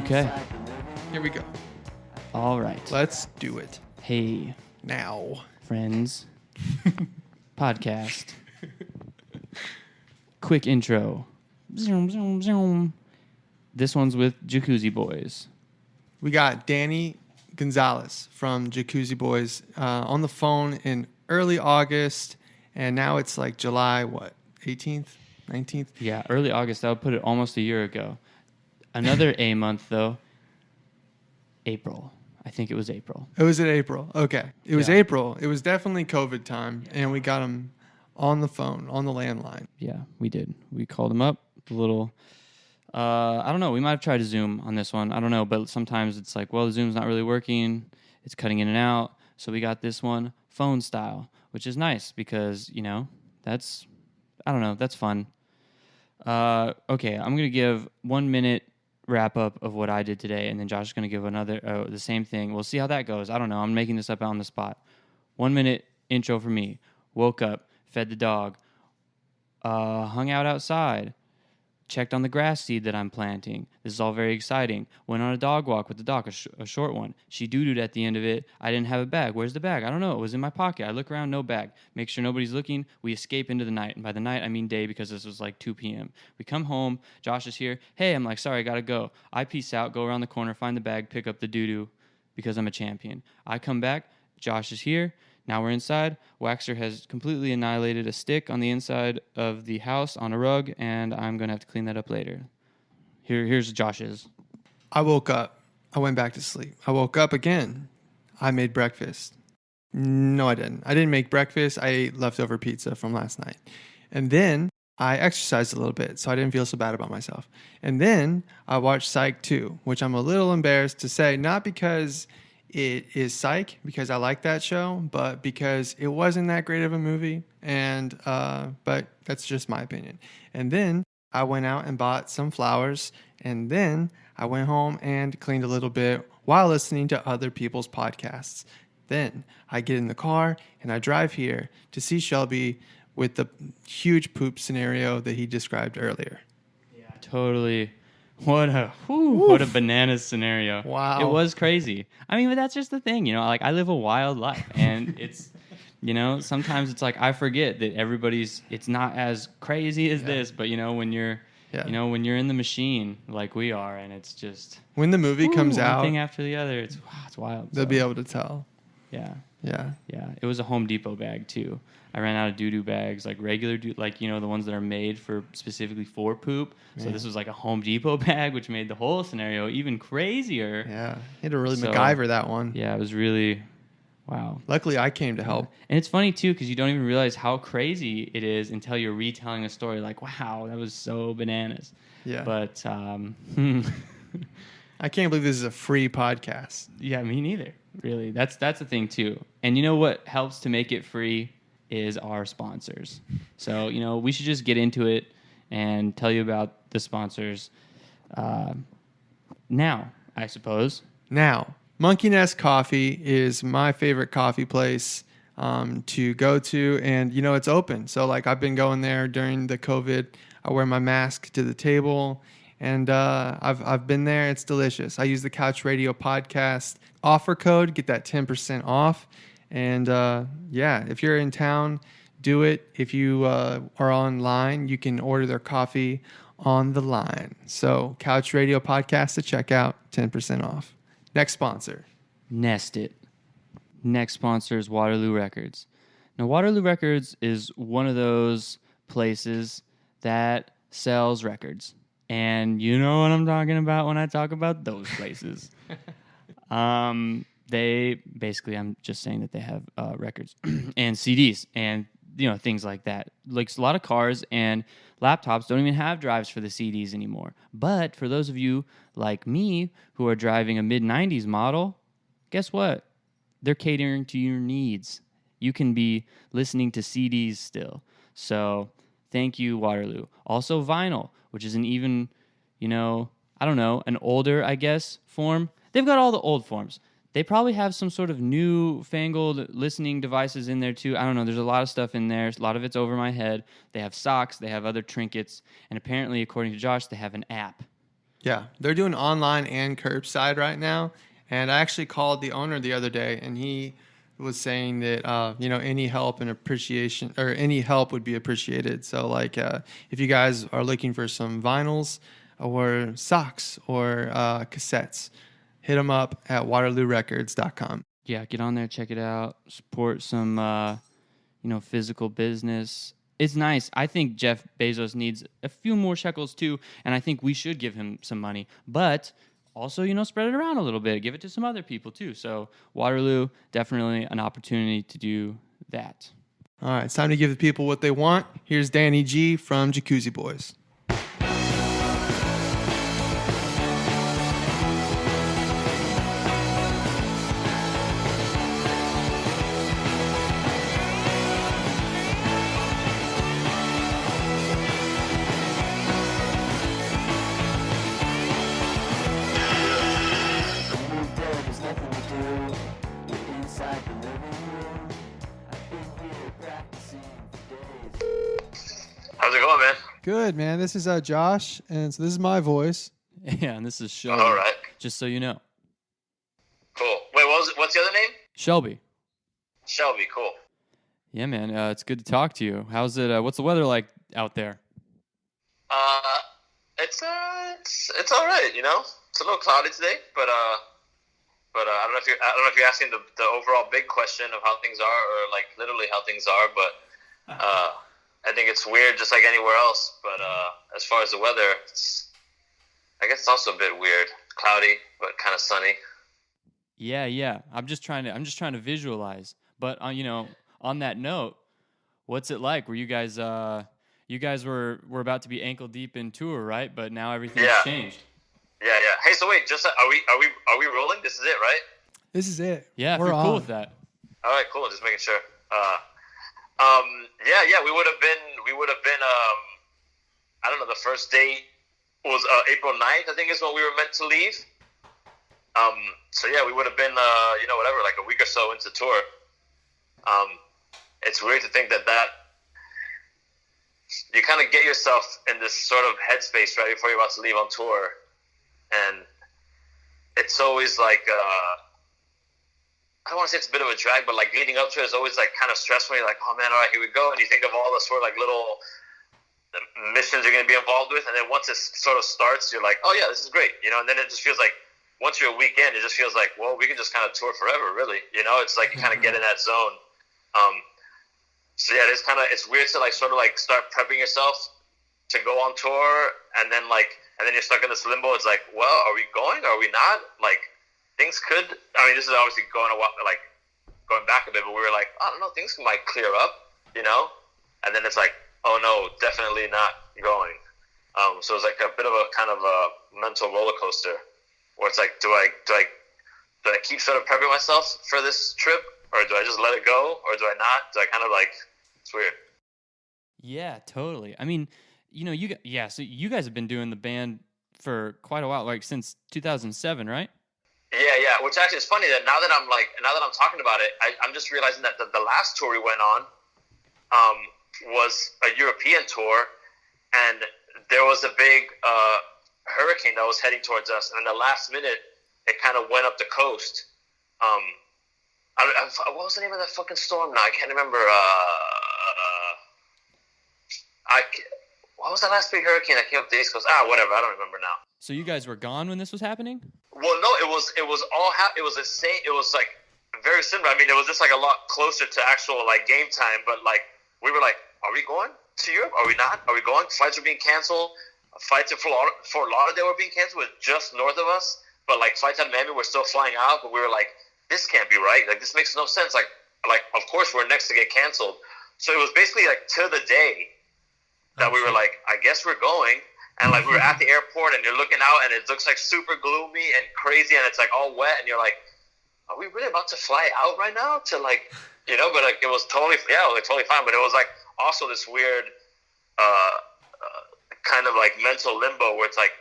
Okay. Here we go. All right. Let's do it. Hey, Now. friends. Podcast. Quick intro. Zoom, zoom, zoom. This one's with Jacuzzi Boys. We got Danny Gonzalez from Jacuzzi Boys on the phone in early August, and now it's like July, 18th, 19th? Yeah, early August. That would put it almost a year ago. Another A month, though. April. I think it was April. It was in April. Okay. It was Yeah. April. It was definitely COVID time, and we got him on the phone, on the landline. Yeah, we did. We called him up. The little... I don't know. We might have tried to Zoom on this one. I don't know. But sometimes it's like, well, the Zoom's not really working. It's cutting in and out. So we got this one phone style, which is nice because, you know, that's, I don't know, that's fun. Okay, I'm going to give 1 minute wrap up of what I did today. And then Josh is going to give another, the same thing. We'll see how that goes. I don't know. I'm making this up on the spot. 1 minute intro for me. Woke up, fed the dog, hung out outside. Checked on the grass seed that I'm planting. This is all very exciting. Went on a dog walk with the dog, a short one. She doo-dooed at the end of it. I didn't have a bag. Where's the bag? I don't know. It was in my pocket. I look around, no bag. Make sure nobody's looking. We escape into the night. And by the night, I mean day because this was like 2 p.m. We come home. Josh is here. Hey, I'm like, sorry, I got to go. I peace out, go around the corner, find the bag, pick up the doo-doo because I'm a champion. I come back. Josh is here. Now we're inside. Waxer has completely annihilated a stick on the inside of the house on a rug, and I'm going to have to clean that up later. Here's Josh's. I woke up. I went back to sleep. I woke up again. I made breakfast. No, I didn't. I didn't make breakfast. I ate leftover pizza from last night. And then I exercised a little bit, so I didn't feel so bad about myself. And then I watched Psych 2, which I'm a little embarrassed to say, not because it is Psych, because I like that show, but because it wasn't that great of a movie. And but that's just my opinion. And then I went out and bought some flowers, and then I went home and cleaned a little bit while listening to other people's podcasts. Then I get in the car and I drive here to see Shelby with the huge poop scenario that he described earlier. Yeah, totally. What a bananas scenario. Wow. It was crazy. I mean, but that's just the thing, you know, like I live a wild life and it's, you know, sometimes it's like I forget that it's not as crazy as this, but you know, when you're in the machine like we are and it's just when the movie comes out, one thing after the other, it's wild. They'll be able to tell. Yeah. Yeah. Yeah. It was a Home Depot bag too. I ran out of doo-doo bags, like regular like, you know, the ones that are made specifically for poop. Man. So this was like a Home Depot bag, which made the whole scenario even crazier. Yeah. You had to really MacGyver that one. Yeah, it was really, wow. Luckily, I came to help. And it's funny too, because you don't even realize how crazy it is until you're retelling a story like, wow, that was so bananas. Yeah. But, I can't believe this is a free podcast. Yeah, me neither. Really. That's the thing too. And you know what helps to make it free is our sponsors. So, you know, we should just get into it and tell you about the sponsors now, I suppose. Now, Monkey Nest Coffee is my favorite coffee place to go to, and, you know, it's open. So, like, I've been going there during the COVID. I wear my mask to the table, and I've been there. It's delicious. I use the Couch Radio Podcast offer code, get that 10% off. And yeah, if you're in town, do it. If you are online, you can order their coffee on the line. So Couch Radio Podcast to check out, 10% off. Next sponsor. Nest It. Next sponsor is Waterloo Records. Now, Waterloo Records is one of those places that sells records. And you know what I'm talking about when I talk about those places. They basically, I'm just saying that they have records and CDs and, you know, things like that. Like a lot of cars and laptops don't even have drives for the CDs anymore. But for those of you like me who are driving a mid-90s model, guess what? They're catering to your needs. You can be listening to CDs still. So thank you, Waterloo. Also vinyl, which is an even, you know, I don't know, an older, I guess, form. They've got all the old forms. They probably have some sort of new-fangled listening devices in there, too. I don't know. There's a lot of stuff in there. A lot of it's over my head. They have socks. They have other trinkets. And apparently, according to Josh, they have an app. Yeah, they're doing online and curbside right now. And I actually called the owner the other day, and he was saying that any help and appreciation or any help would be appreciated. So like if you guys are looking for some vinyls or socks or cassettes, hit them up at waterloorecords.com. Yeah, get on there, check it out, support some physical business. It's nice. I think Jeff Bezos needs a few more shekels too, and I think we should give him some money. But also, spread it around a little bit. Give it to some other people too. So Waterloo, definitely an opportunity to do that. All right, it's time to give the people what they want. Here's Danny G from Jacuzzi Boys. How's it going, man? Good, man. This is Josh, and so this is my voice. Yeah, and this is Shelby. All right. Just so you know. Cool. Wait, what's the other name? Shelby. Shelby. Cool. Yeah, man. It's good to talk to you. How's it? What's the weather like out there? It's all right. It's a little cloudy today, but I don't know if you're asking the overall big question of how things are, or like literally how things are, but I think it's weird just like anywhere else. But as far as the weather, I guess it's also a bit weird, cloudy but kind of sunny. Yeah. I'm just trying to visualize. But on that note, what's it like? Were you guys were about to be ankle deep in tour, right? But now everything's changed. Yeah. Hey, so wait, just are we rolling? This is it, right? This is it. Yeah, we're cool with that. All right, cool. Just making sure. Yeah. We would have been. I don't know. The first date was April 9th, I think, is when we were meant to leave. So yeah, we would have been, whatever, like a week or so into tour. It's weird to think that you kind of get yourself in this sort of headspace right before you're about to leave on tour, and it's always like. I don't want to say it's a bit of a drag, but like leading up to it is always like kind of stressful. You're like, oh man, all right, here we go. And you think of all the sort of like little missions you're going to be involved with. And then once it sort of starts, you're like, oh yeah, this is great. And then it just feels like once you're a week in, it just feels like, well, we can just kind of tour forever, really. It's like you kind of get in that zone. So yeah, it's weird to like sort of like start prepping yourself to go on tour. And then you're stuck in this limbo. It's like, well, are we going? Are we not? Like, things could. I mean, this is obviously going back a bit, but we were like, I don't know, things might clear up, And then it's like, oh no, definitely not going. So it's like a bit of a kind of a mental roller coaster, where it's like, do I keep sort of prepping myself for this trip, or do I just let it go, or do I not? Do I kind of like? It's weird. Yeah, totally. I mean, so you guys have been doing the band for quite a while, like since 2007, right? Yeah. Which actually is funny that now that I'm talking about it, I'm just realizing that the last tour we went on was a European tour, and there was a big hurricane that was heading towards us, and in the last minute, it kind of went up the coast. What was the name of that fucking storm now? I can't remember. What was the last big hurricane that came up the East Coast? Whatever. I don't remember now. So you guys were gone when this was happening? Well, no, it was all it was the same. It was like very similar. I mean, it was just like a lot closer to actual like game time. But like we were like, are we going to Europe? Are we not? Are we going? Flights were being canceled. Flights to Fort Lauderdale were being canceled. It was just north of us. But like flights out of Miami were still flying out. But we were like, this can't be right. Like this makes no sense. Like of course we're next to get canceled. So it was basically like to the day that we were like, I guess we're going. And like we were at the airport, and you're looking out, and it looks like super gloomy and crazy, and it's like all wet, and you're like, are we really about to fly out right now? To like, but like it was totally fine. But it was like also this weird kind of like mental limbo where it's like,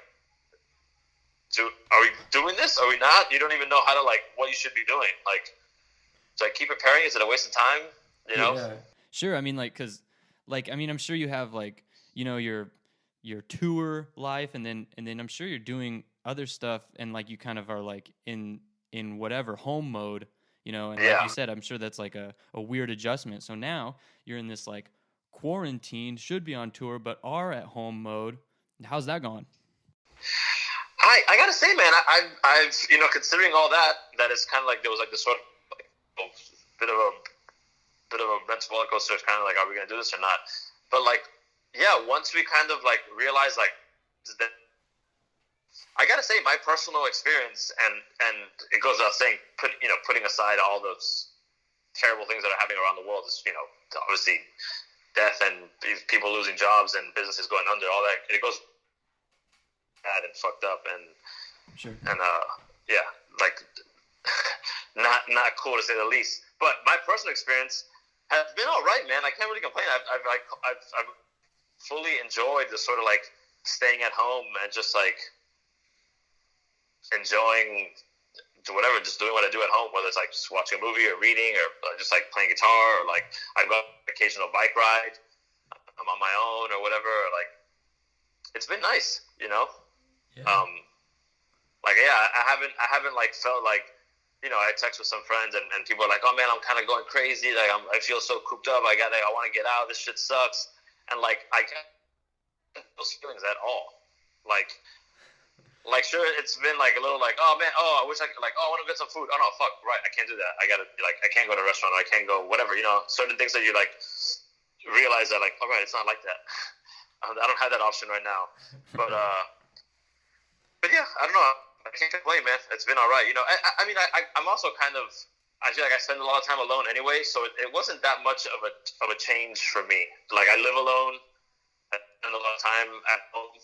are we doing this? Are we not? You don't even know how to like what you should be doing. Like, so I keep preparing. Is it a waste of time? Yeah. Sure. I mean, I'm sure you have like, your your tour life, and then I'm sure you're doing other stuff, and like you kind of are like in whatever home mode, you know, and like you said, I'm sure that's like a weird adjustment. So now you're in this like quarantine, should be on tour, but are at home mode. How's that going? I gotta say, man, I've you know, considering all that is kind of like there was like this sort of like, bit of a mental roller coaster. It's kind of like, are we gonna do this or not? But like, yeah, once we kind of like realized like that, I gotta say, my personal experience, and it goes without saying, putting aside all those terrible things that are happening around the world, is, you know, obviously death and people losing jobs and businesses going under, all that, it goes bad and fucked up, and sure. And yeah, like not cool to say the least. But my personal experience has been all right, man. I can't really complain. I've fully enjoyed the sort of like staying at home and just like enjoying whatever, just doing what I do at home, whether it's like just watching a movie or reading or just like playing guitar, or like I've got an occasional bike ride. I'm on my own or whatever. Or like, it's been nice, you know. Yeah. Like, yeah, I haven't like felt like, you know, I text with some friends and people are like, oh man, I'm kind of going crazy. Like I feel so cooped up. I want to get out. This shit sucks. And like, I can't get those feelings at all. Like sure, it's been like a little like, oh man, I wish I could, like, I want to get some food. Oh no, fuck, right, I can't do that. I gotta, like, I can't go to a restaurant, or I can't go whatever, you know, certain things that you like realize that like, all right, it's not like that. I don't have that option right now. But yeah, I don't know. I can't complain, man. It's been all right. You know, I mean, I'm also kind of, I feel like I spend a lot of time alone anyway, so it wasn't that much of a change for me. Like, I live alone. I spend a lot of time at home.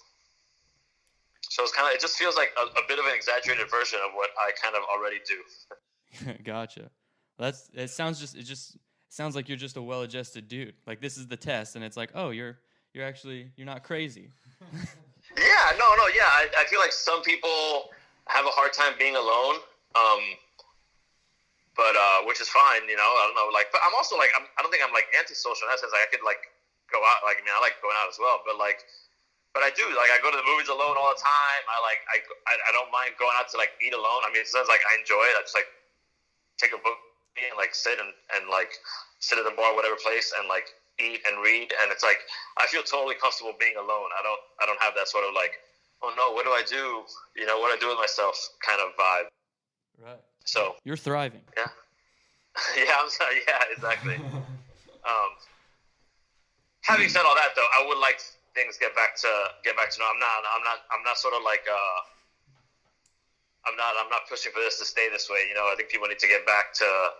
So it's kind of, it just feels like a bit of an exaggerated version of what I kind of already do. Gotcha. Well, it just sounds like you're just a well-adjusted dude. Like, this is the test, and it's like, oh, you're not crazy. Yeah, no, yeah. I feel like some people have a hard time being alone, but which is fine, you know. I don't know, like, but I'm also like, I don't think I'm like antisocial in that sense. Like, I could like go out, like, I mean, I like going out as well, but I do, like, I go to the movies alone all the time. I don't mind going out to like eat alone. I mean, it sounds like I enjoy it. I just like take a book and like sit and like sit at the bar, whatever place, and like eat and read. And it's like, I feel totally comfortable being alone. I don't have that sort of like, oh no, what do I do? You know, what do I do with myself kind of vibe. Right. So you're thriving. Yeah. Yeah, I'm sorry. Yeah, exactly. Having said all that, though, I would like things get back to normal. I'm not sort of like I'm not pushing for this to stay this way. You know, I think people need to get back to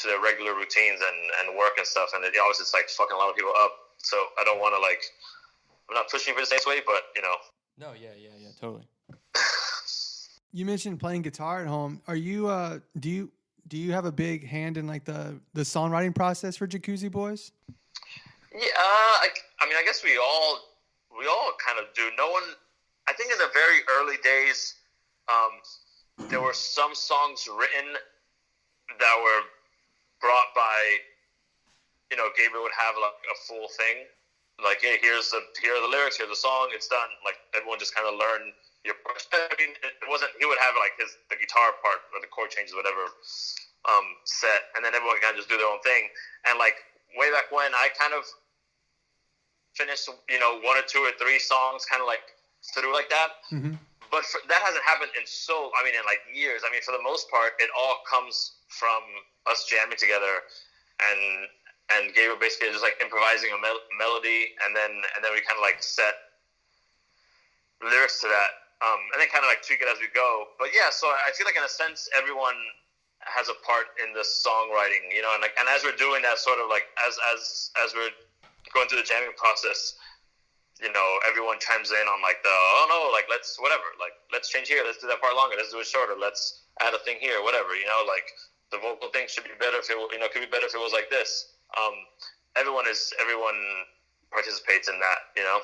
their regular routines and work and stuff. And obviously it's like fucking a lot of people up. So I don't want to like, I'm not pushing for this this way, but you know. No, yeah, totally. You mentioned playing guitar at home. Are you do you have a big hand in like the songwriting process for Jacuzzi Boys? Yeah, I mean, I guess we all kind of do. No one, I think in the very early days, there were some songs written that were brought by, you know, Gabriel would have like a full thing, like, hey, here are the lyrics, here's the song, it's done. Like, everyone just kind of learned your. I mean, it wasn't. He would have like the guitar part or the chord changes, whatever, set, and then everyone kind of just do their own thing. And like way back when, I kind of finished, you know, 1 or 2 or 3 songs kind of like through like that. Mm-hmm. But that hasn't happened in like years. I mean, for the most part, it all comes from us jamming together and Gabriel basically just like improvising a melody, and then we kind of like set lyrics to that, and then kind of like tweak it as we go. But yeah, so I feel like in a sense, everyone has a part in the songwriting, you know, and as we're doing that, sort of like as we're going through the jamming process, you know, everyone chimes in on like let's change here, let's do that part longer, let's do it shorter, let's add a thing here, whatever, you know, like the vocal thing should be better if it, you know, could be better if it was like this. Everyone participates in that, you know.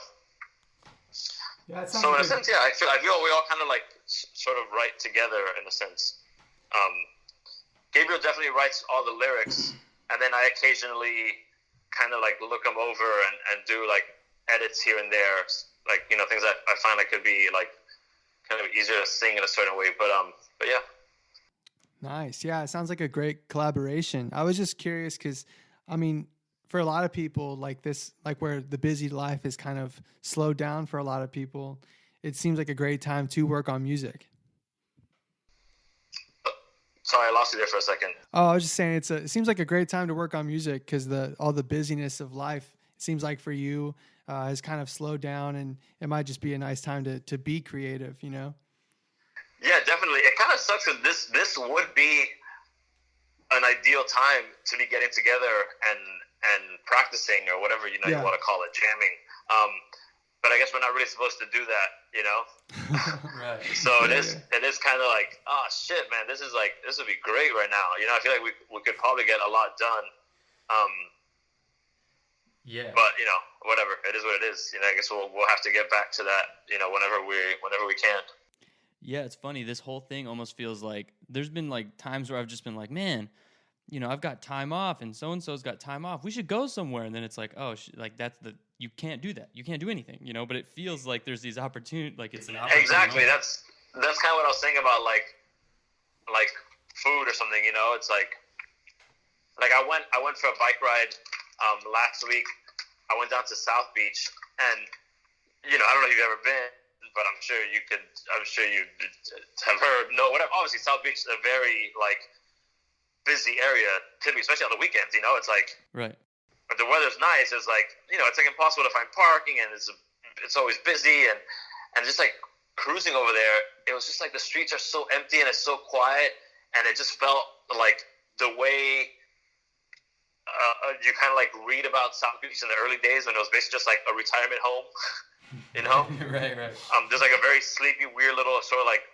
Yeah, so in a sense, yeah, I feel we all kind of like sort of write together in a sense. Gabriel definitely writes all the lyrics, and then I occasionally kind of like look them over and do like edits here and there, like, you know, things that I find like could be like kind of easier to sing in a certain way. But yeah. Nice. Yeah, it sounds like a great collaboration. I was just curious because, I mean, for a lot of people like this, like where the busy life is kind of slowed down for a lot of people, it seems like a great time to work on music. Sorry, I lost you there for a second. Oh, I was just saying it seems like a great time to work on music because all the busyness of life, it seems like for you, has kind of slowed down, and it might just be a nice time to be creative, you know? Yeah, definitely. It kind of sucks because this would be an ideal time to be getting together and practicing or whatever, you know, you want to call it, jamming. But I guess we're not really supposed to do that, you know? Right. So it is kind of like, oh shit, man, this would be great right now. You know, I feel like we could probably get a lot done. Yeah. But you know, whatever, it is what it is. You know, I guess we'll have to get back to that, you know, whenever we can. Yeah, it's funny. This whole thing almost feels like there's been like times where I've just been like, man, you know, I've got time off and so-and-so's got time off. We should go somewhere. And then it's like, oh, like you can't do that. You can't do anything, you know, but it feels like there's these opportunities, like it's an opportunity. Exactly. That's kind of what I was saying about like food or something, you know, it's like I went for a bike ride, last week. I went down to South Beach and, you know, I don't know if you've ever been, but I'm sure you have heard, no, whatever. Obviously South Beach is a very like busy area, typically, especially on the weekends, you know, it's like, right. But the weather's nice. It's like, you know, it's like impossible to find parking, and it's always busy, and just like cruising over there, it was just like the streets are so empty and it's so quiet, and it just felt like the way you kind of like read about South Beach in the early days when it was basically just like a retirement home, you know? Right. There's like a very sleepy, weird little sort of like,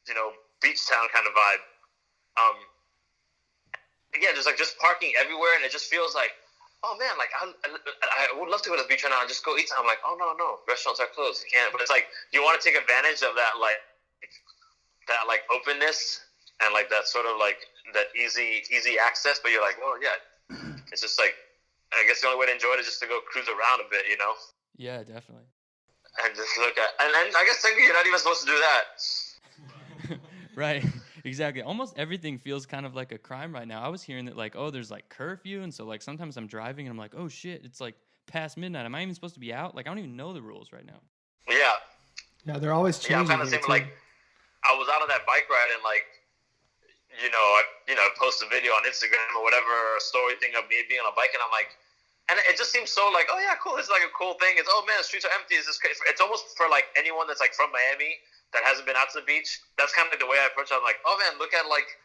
you know, beach town kind of vibe. Yeah, just parking everywhere, and it just feels like, oh man, like I would love to go to the beach right now and just go eat. I'm like, oh no, restaurants are closed, you can't. But it's like you want to take advantage of that like openness and like that sort of like that easy access. But you're like, oh yeah, it's just like, I guess the only way to enjoy it is just to go cruise around a bit, you know? Yeah, definitely. And just look at, and I guess technically you're not even supposed to do that. Right. Exactly. Almost everything feels kind of like a crime right now. I was hearing that like, oh, there's like curfew, and so like sometimes I'm driving and I'm like, oh shit, it's like past midnight. Am I even supposed to be out? Like I don't even know the rules right now. Yeah. Yeah, they're always changing. Yeah, I'm kind of saying like, I was out on that bike ride and like, I post a video on Instagram or whatever, a story thing of me being on a bike, and I'm like, and it just seems so like, oh yeah, cool. This is like a cool thing. It's, oh man, the streets are empty. It's just crazy. It's almost for like anyone that's like from Miami that hasn't been out to the beach. That's kind of like the way I approach it. I'm like, oh man, look at like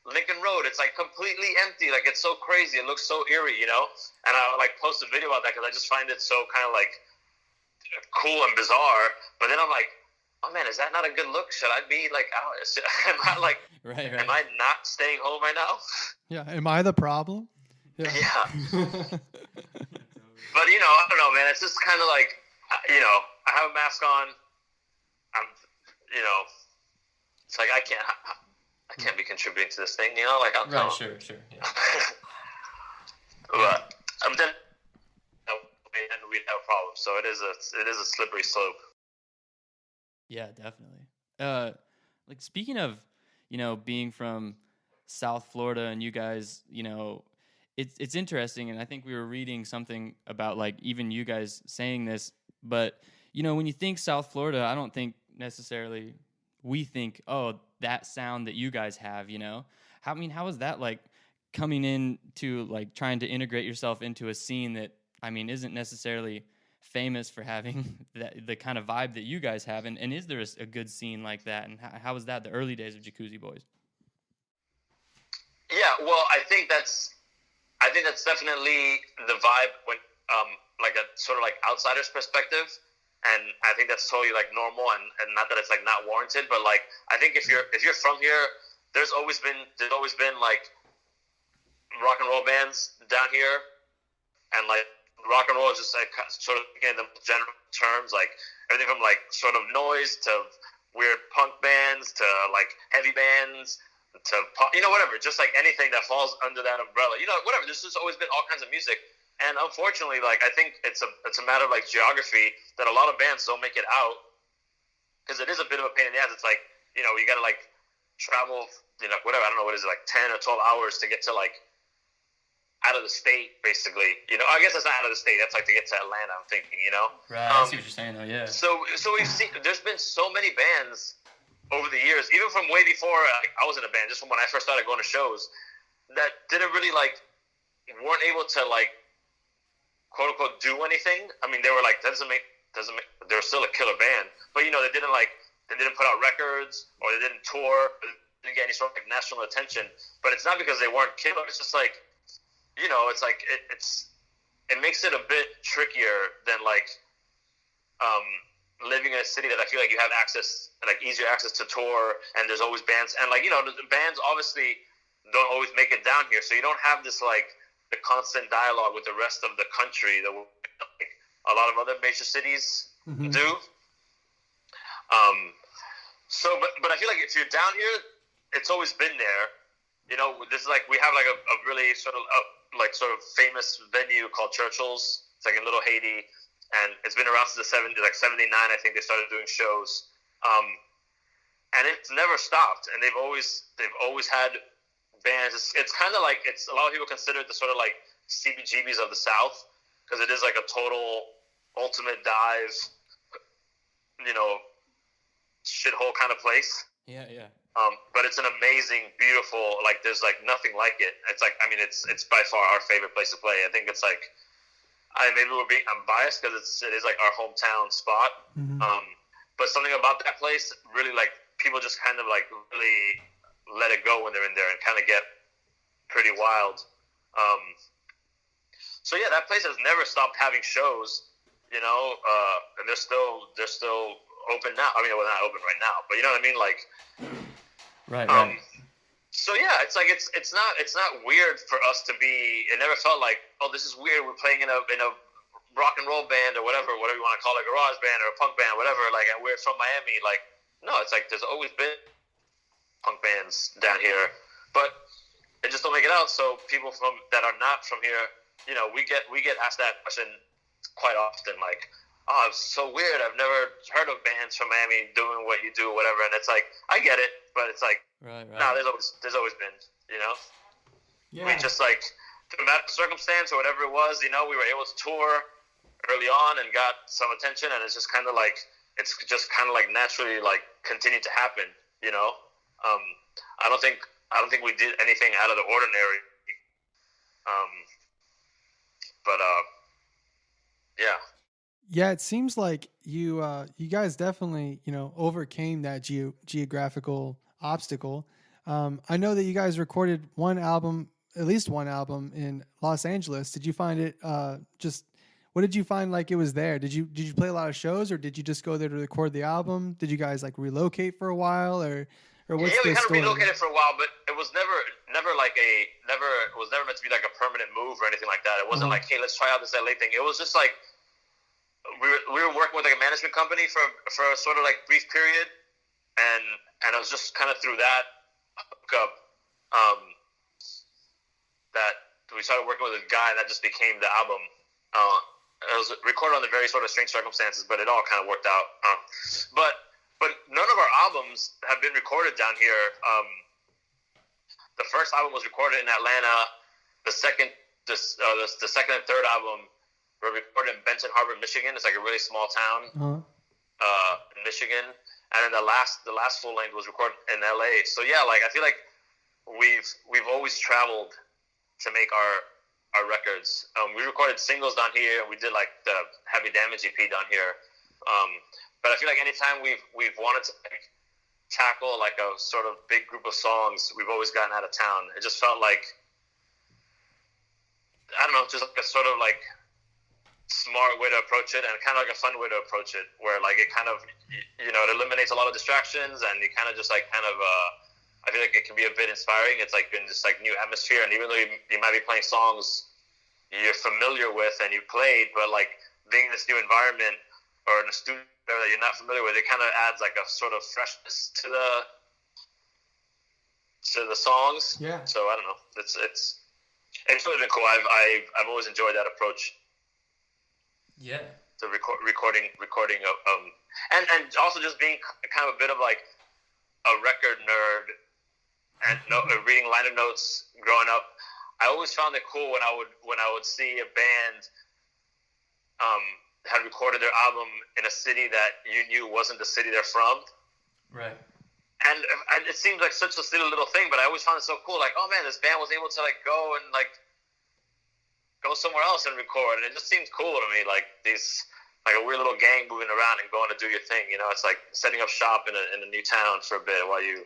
Lincoln Road. It's like completely empty. Like it's so crazy. It looks so eerie, you know? And I like post a video about that because I just find it so kind of like cool and bizarre. But then I'm like, oh man, is that not a good look? Should I be like out? Am I like, right. Am I not staying home right now? Yeah. Am I the problem? Yeah. But I don't know, man. It's just kind of like, I have a mask on. I'm, it's like I can't be contributing to this thing, like I'm right. Sure. Yeah. But then we'd have a problem. So it is a slippery slope. Yeah, definitely. Like speaking of, being from South Florida and you guys, it's interesting, and I think we were reading something about like even you guys saying this, but when you think South Florida, I don't think necessarily we think, oh, that sound that you guys have, how is that like coming in to like trying to integrate yourself into a scene that isn't necessarily famous for having the kind of vibe that you guys have, and is there a good scene like that, and how was that the early days of Jacuzzi Boys? Yeah, well, I think that's definitely the vibe when like a sort of like outsider's perspective, and I think that's totally like normal, and not that it's like not warranted, but like I think if you're from here, there's always been like rock and roll bands down here, and like rock and roll is just like sort of again the general terms, like everything from like sort of noise to weird punk bands to like heavy bands to pop, whatever, just like anything that falls under that umbrella, whatever. There's just always been all kinds of music, And unfortunately, like, I think it's a matter of like geography that a lot of bands don't make it out, because it is a bit of a pain in the ass. It's like, you got to like travel, whatever, I don't know, what is it, like 10 or 12 hours to get to like out of the state, basically. I guess it's not out of the state. That's like to get to Atlanta, I'm thinking, Right, I see what you're saying, though, yeah. So we've seen, there's been so many bands over the years, even from way before I was in a band, just from when I first started going to shows, that didn't really like, weren't able to like, quote unquote, do anything. I mean, they were like, doesn't make, they're still a killer band, but they didn't put out records, or they didn't tour, or they didn't get any sort of like national attention. But it's not because they weren't killer. It's just like, it's like it makes it a bit trickier than like living in a city that I feel like you have easier access to tour, and there's always bands, and like the bands obviously don't always make it down here, so you don't have this like the constant dialogue with the rest of the country that like a lot of other major cities do. But I feel like if you're down here, it's always been there. This is like, we have like a really sort of famous venue called Churchill's. It's like in Little Haiti, and it's been around since the 70s, like 79, I think they started doing shows. And it's never stopped, and they've always had bands. It's kind of like, a lot of people consider it the sort of like CBGBs of the South, because it is like a total ultimate dive, shithole kind of place. Yeah. But it's an amazing, beautiful, like there's like nothing like it. It's like, I mean, it's by far our favorite place to play. I think it's like, I'm biased because it is like our hometown spot. But something about that place really, like, people just kind of like really let it go when they're in there and kind of get pretty wild. So yeah, that place has never stopped having shows, and they're still open now. I mean, well, not open right now, but you know what I mean? Like, right. So yeah, it's like, it's not weird for us to be, it never felt like, oh, this is weird, we're playing in a rock and roll band or whatever you want to call it, a garage band or a punk band, whatever, like, and we're from Miami. Like, no, it's like, there's always been punk bands down here, but they just don't make it out. So people that are not from here, we get asked that question quite often, like, oh, it's so weird, I've never heard of bands from Miami doing what you do, whatever. And it's like, I get it, but it's like, right. nah, there's always been, Yeah. We just, like, through that circumstance or whatever it was, we were able to tour early on and got some attention, and it's just kind of like, naturally like continued to happen. I don't think we did anything out of the ordinary. Yeah. Yeah, it seems like you guys definitely, overcame that geographical obstacle. I know that you guys recorded at least one album in Los Angeles. Did you find it what did you find like it was there? Did you play a lot of shows, or did you just go there to record the album? Did you guys like relocate for a while, or what's we the kind story? of relocated for a while, but it was never meant to be like a permanent move or anything like that. It wasn't like, hey, let's try out this LA thing. It was just like, we were working with like a management company for a sort of like brief period, and it was just kind of through that hookup that we started working with a guy, and that just became the album. It was recorded under very sort of strange circumstances, but it all kind of worked out. But none of our albums have been recorded down here. The first album was recorded in Atlanta. The second and third album were recorded in Benton Harbor, Michigan. It's like a really small town in Michigan. And then the last full length was recorded in LA. So yeah, like, I feel like we've always traveled to make our records. We recorded singles down here, and we did like the Heavy Damage EP down here. But I feel like anytime we've wanted to like tackle like a sort of big group of songs, we've always gotten out of town. It just felt like, I don't know, just like a sort of like smart way to approach it, and kind of like a fun way to approach it, where like it kind of, it eliminates a lot of distractions, and you kind of just like I feel like it can be a bit inspiring. It's like in this like new atmosphere, and even though you might be playing songs you're familiar with and you played, but like being in this new environment or in a studio that you're not familiar with, it kind of adds like a sort of freshness to the songs. Yeah. So I don't know. It's It's always been cool. I've always enjoyed that approach. Yeah. To recording, and also just being kind of a bit of like a record nerd and reading liner notes growing up. I always found it cool when I would see a band had recorded their album in a city that you knew wasn't the city they're from. Right. And it seems like such a silly little thing, but I always found it so cool. Like, oh man, this band was able to like go and like go somewhere else and record, and it just seems cool to me. Like these, like a weird little gang moving around and going to do your thing. You know, it's like setting up shop in a new town for a bit while you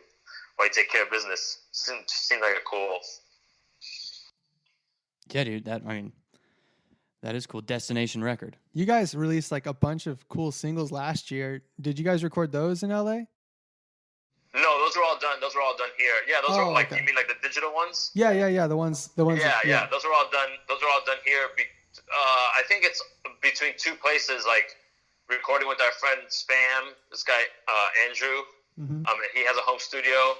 take care of business. Seems like a cool. Yeah, dude. That is cool. Destination record. You guys released like a bunch of cool singles last year. Did you guys record those in LA? No, those were all done. Those were all done here. Yeah, those are like, okay. You mean like the digital ones? Yeah. The ones. Yeah. Those are all done. Those are all done here. I think it's between two places. Like recording with our friend Spam. This guy Andrew. Mm-hmm. He has a home studio,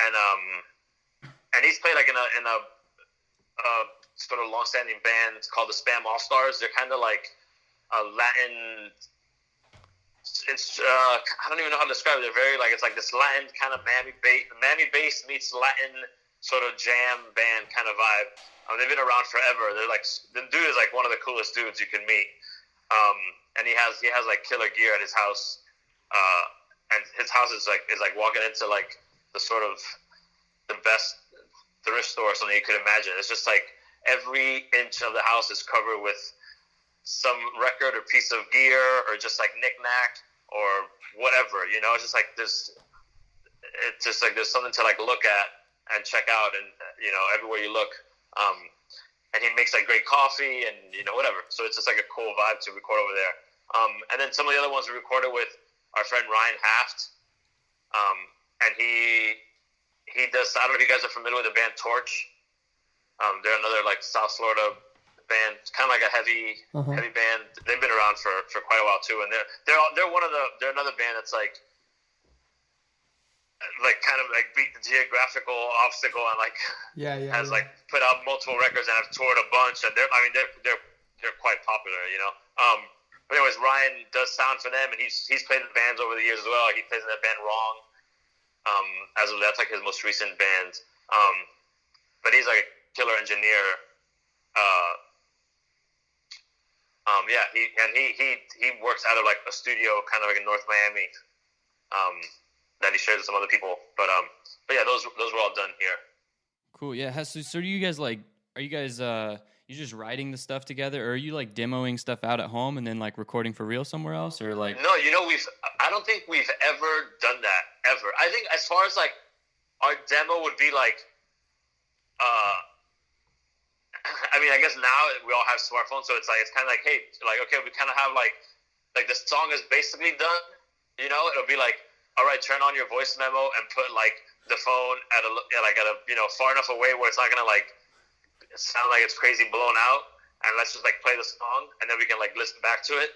and he's played like in a sort of long-standing band called the Spam All Stars. They're kind of like a Latin. It's I don't even know how to describe it. They're very like, it's like this Latin kind of Miami bass meets Latin sort of jam band kind of vibe. They've been around forever. They're like, the dude is like one of the coolest dudes you can meet. And he has like killer gear at his house. And his house is like walking into like the sort of the best thrift store or something you could imagine. It's just like every inch of the house is covered with some record or piece of gear or just like knick-knack or whatever, you know. It's just like there's something to like look at and check out, and you know, everywhere you look. And he makes like great coffee and you know, whatever. So it's just like a cool vibe to record over there. And then some of the other ones we recorded with our friend Ryan Haft. And he does, I don't know if you guys are familiar with the band Torch. They're another like South Florida band. It's kind of like a heavy band. They've been around for quite a while too, and they're another band that's like kind of like beat the geographical obstacle and like has like put out multiple records and have toured a bunch, and they're quite popular, you know. But anyways, Ryan does sound for them, and he's played in bands over the years as well. He plays in that band Wrong. That's like his most recent band. But he's like a killer engineer. He works out of like a studio kind of like in North Miami. That he shares with some other people. But yeah, those were all done here. Cool. Yeah. So do you guys like? Are you guys you just writing the stuff together, or are you like demoing stuff out at home and then like recording for real somewhere else, or like? No, you know, I don't think we've ever done that ever. I think as far as like our demo would be like, I mean, I guess now we all have smartphones, so it's kind of like, hey, like, okay, we kind of have like the song is basically done. You know, it'll be like, all right, turn on your voice memo and put like the phone at a you know, far enough away where it's not gonna like sound like it's crazy blown out, and let's just like play the song, and then we can like listen back to it.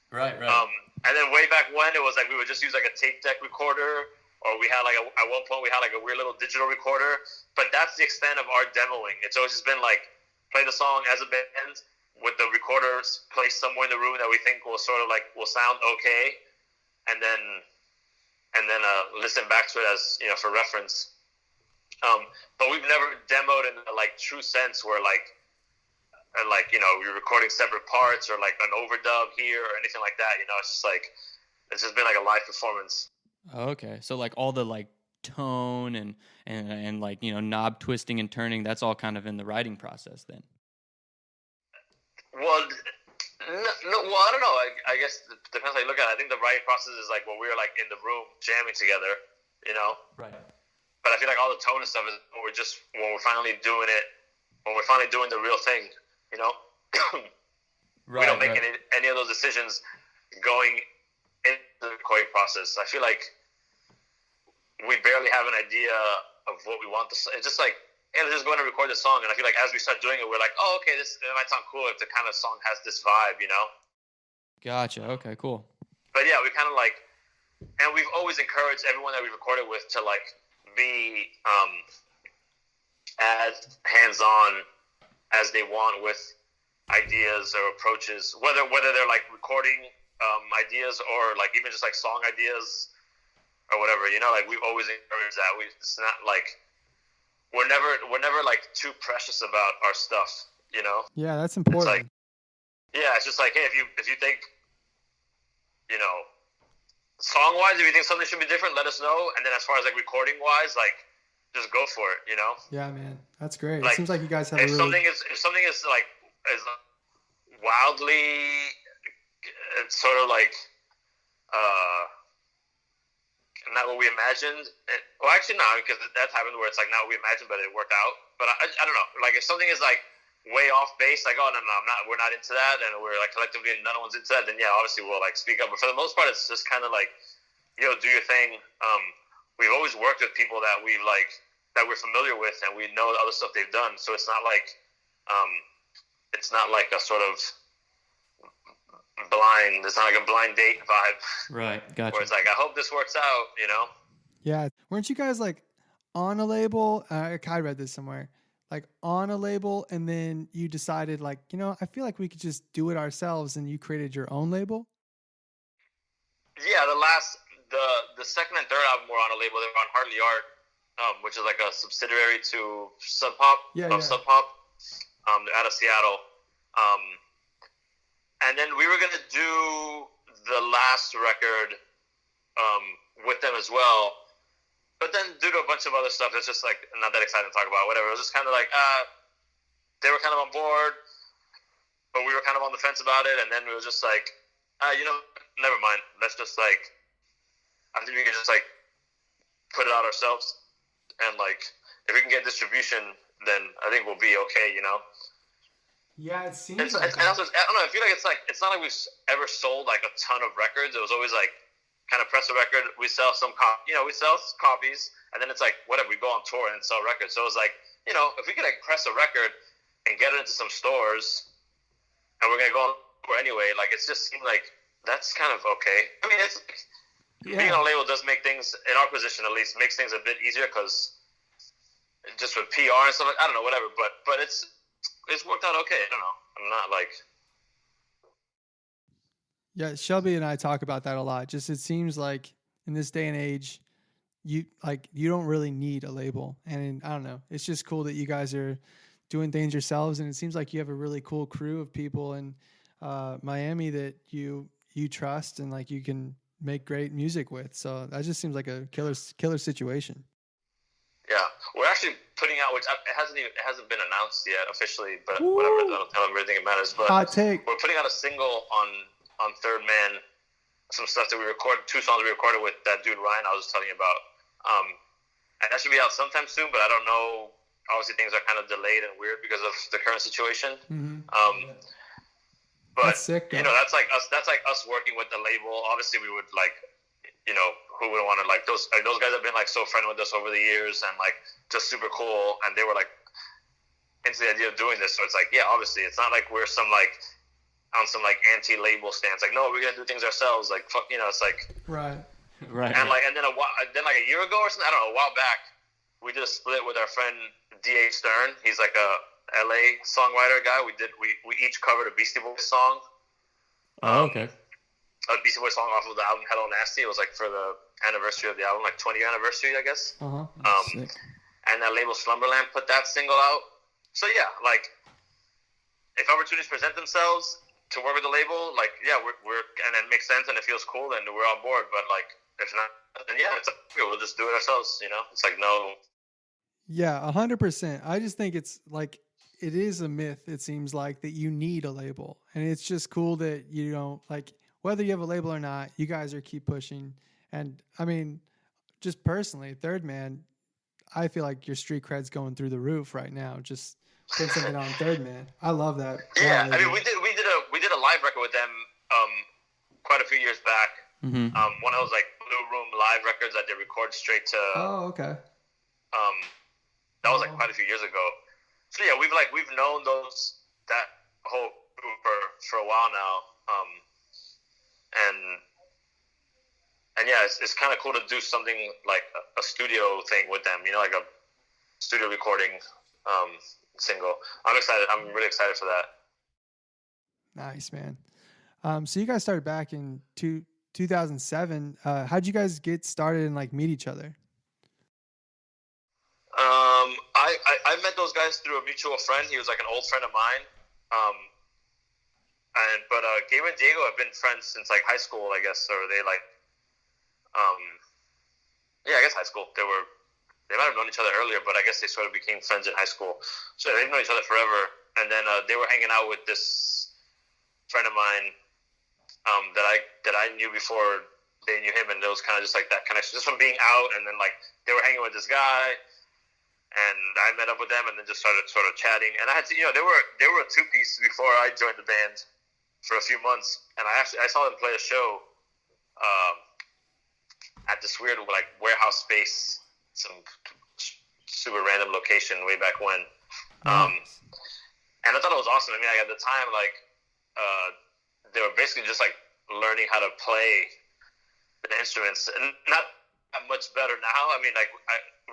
Right. And then way back when it was like we would just use like a tape deck recorder, or we had like at one point we had like a weird little digital recorder. But that's the extent of our demoing. It's always just been like play the song as a band with the recorder placed somewhere in the room that we think will sort of like will sound okay, and then listen back to it as, you know, for reference. But we've never demoed in the like true sense where like you know, we're recording separate parts or like an overdub here or anything like that. You know, it's just been like a live performance. Okay, so like all the like tone and like, you know, knob twisting and turning, that's all kind of in the writing process then. Well, no, well, I don't know. I guess it depends how you look at it. I think the writing process is like when we're like in the room jamming together, you know. Right. But I feel like all the tone and stuff is when we're finally doing it, when we're finally doing the real thing, you know. Right. We don't make any of those decisions going into the recording process. I feel like we barely have an idea of what we want. It's just like, hey, let's just go in and record the song. And I feel like as we start doing it, we're like, oh, okay, it might sound cool if the kind of song has this vibe, you know? Gotcha. Okay, cool. But yeah, we kind of like, and we've always encouraged everyone that we've recorded with to like be as hands-on as they want with ideas or approaches, whether they're like recording ideas or like even just like song ideas or whatever, you know, like we've always encouraged that. It's not like we're never like too precious about our stuff, you know. Yeah, that's important. It's just like, hey, if you think, you know, song wise, if you think something should be different, let us know. And then as far as like recording wise, like just go for it, you know. Yeah, man, that's great. Like, it seems like you guys have if something is like is wildly, it's sort of like not what we imagined. Well, actually, no, because that's happened where it's like not what we imagined, but it worked out. But I don't know. Like if something is like way off base, like, oh no, we're not into that, and we're like collectively none one's into that, then yeah, obviously we'll like speak up. But for the most part, it's just kind of like, yo, do your thing. We've always worked with people that we're familiar with, and we know the other stuff they've done. So it's not like a sort of blind. It's not like a blind date vibe. Right. Gotcha. Where it's like, I hope this works out, you know? Yeah. Weren't you guys like on a label? I read this somewhere. Like on a label, and then you decided like, you know, I feel like we could just do it ourselves, and you created your own label? Yeah, the second and third album were on a label. They were on Hardly Art, which is like a subsidiary to Sub Pop. Sub Pop, out of Seattle. And then we were gonna do the last record with them as well, but then due to a bunch of other stuff, it's just like not that exciting to talk about. Whatever. It was just kind of like they were kind of on board, but we were kind of on the fence about it. And then we were just like, you know, never mind. Let's just like, I think we can just like put it out ourselves, and like if we can get distribution, then I think we'll be okay. You know. Yeah, it seems and also, I don't know. I feel like it's not like we've ever sold like a ton of records. It was always like kind of press a record, we sell some we sell copies, and then it's like whatever, we go on tour and sell records. So it was like, you know, if we could like press a record and get it into some stores, and we're gonna go on tour anyway, like it just seemed like that's kind of okay. I mean, it's being on a label does make things, in our position at least, makes things a bit easier because just with PR and stuff. I don't know, whatever. But it's worked out okay. I don't know. I'm not like. Yeah, Shelby and I talk about that a lot. Just it seems like in this day and age, you don't really need a label, and I don't know. It's just cool that you guys are doing things yourselves, and it seems like you have a really cool crew of people in Miami that you trust and like you can make great music with. So that just seems like a killer situation. Yeah, we're actually putting out, which it hasn't been announced yet officially, but whatever. I don't really think it matters. But hot take. We're putting out a single on Third Man, some stuff that we recorded, 2 songs we recorded with that dude Ryan I was telling you about. And that should be out sometime soon, but I don't know. Obviously, things are kind of delayed and weird because of the current situation. Mm-hmm. But that's sick, you know, that's like us working with the label. Obviously, we would like, you know, who would want to like those guys have been like so friendly with us over the years and like just super cool, and they were like into the idea of doing this. So it's like, yeah, obviously, it's not like we're some like on some like anti-label stance. Like, no, we're gonna do things ourselves. Like, fuck, you know, it's like right. And like, and then like a year ago or something, I don't know, a while back, we did a split with our friend D.A. Stern. He's like a LA songwriter guy. We each covered a Beastie Boys song. Oh, okay. A Beastie Boys song off of the album Hello Nasty. It was like for the anniversary of the album, like 20th anniversary, I guess. And that label Slumberland put that single out. So yeah, like if opportunities present themselves to work with the label, like yeah, we're and it makes sense and it feels cool, then we're on board. But like if not, then yeah, it's we'll just do it ourselves. You know, it's like no. Yeah, 100%. I just think it's like it is a myth. It seems like that you need a label, and it's just cool that you don't like whether you have a label or not. You guys are keep pushing, and I mean, just personally, Third Man, I feel like your street cred's going through the roof right now. Just put something on Third Man. I love that. Yeah, I mean, we did a live record with them quite a few years back. Mm-hmm. One of those like Blue Room live records that they record straight to. Oh, okay. That was like quite a few years ago. So yeah, we've known that whole group for a while now. And yeah, it's kind of cool to do something like a studio thing with them. You know, like a studio recording. single. I'm excited. I'm really excited for that. Nice, man. So you guys started back in 2007. How'd you guys get started and like meet each other? I met those guys through a mutual friend. He was like an old friend of mine. But Gabe and Diego have been friends since like high school, I guess, or they like, I guess high school. They might have known each other earlier, but I guess they sort of became friends in high school. So they've known each other forever. And then they were hanging out with this friend of mine that I knew before they knew him, and it was kind of just like that connection, just from being out, and then like they were hanging with this guy, and I met up with them, and then just started sort of chatting. And I had to, they were a two-piece before I joined the band for a few months, and I saw them play a show at this weird like warehouse space, some super random location way back when. And I thought it was awesome. I mean, like, at the time, like they were basically just like learning how to play the instruments, and not that much better now. I mean, like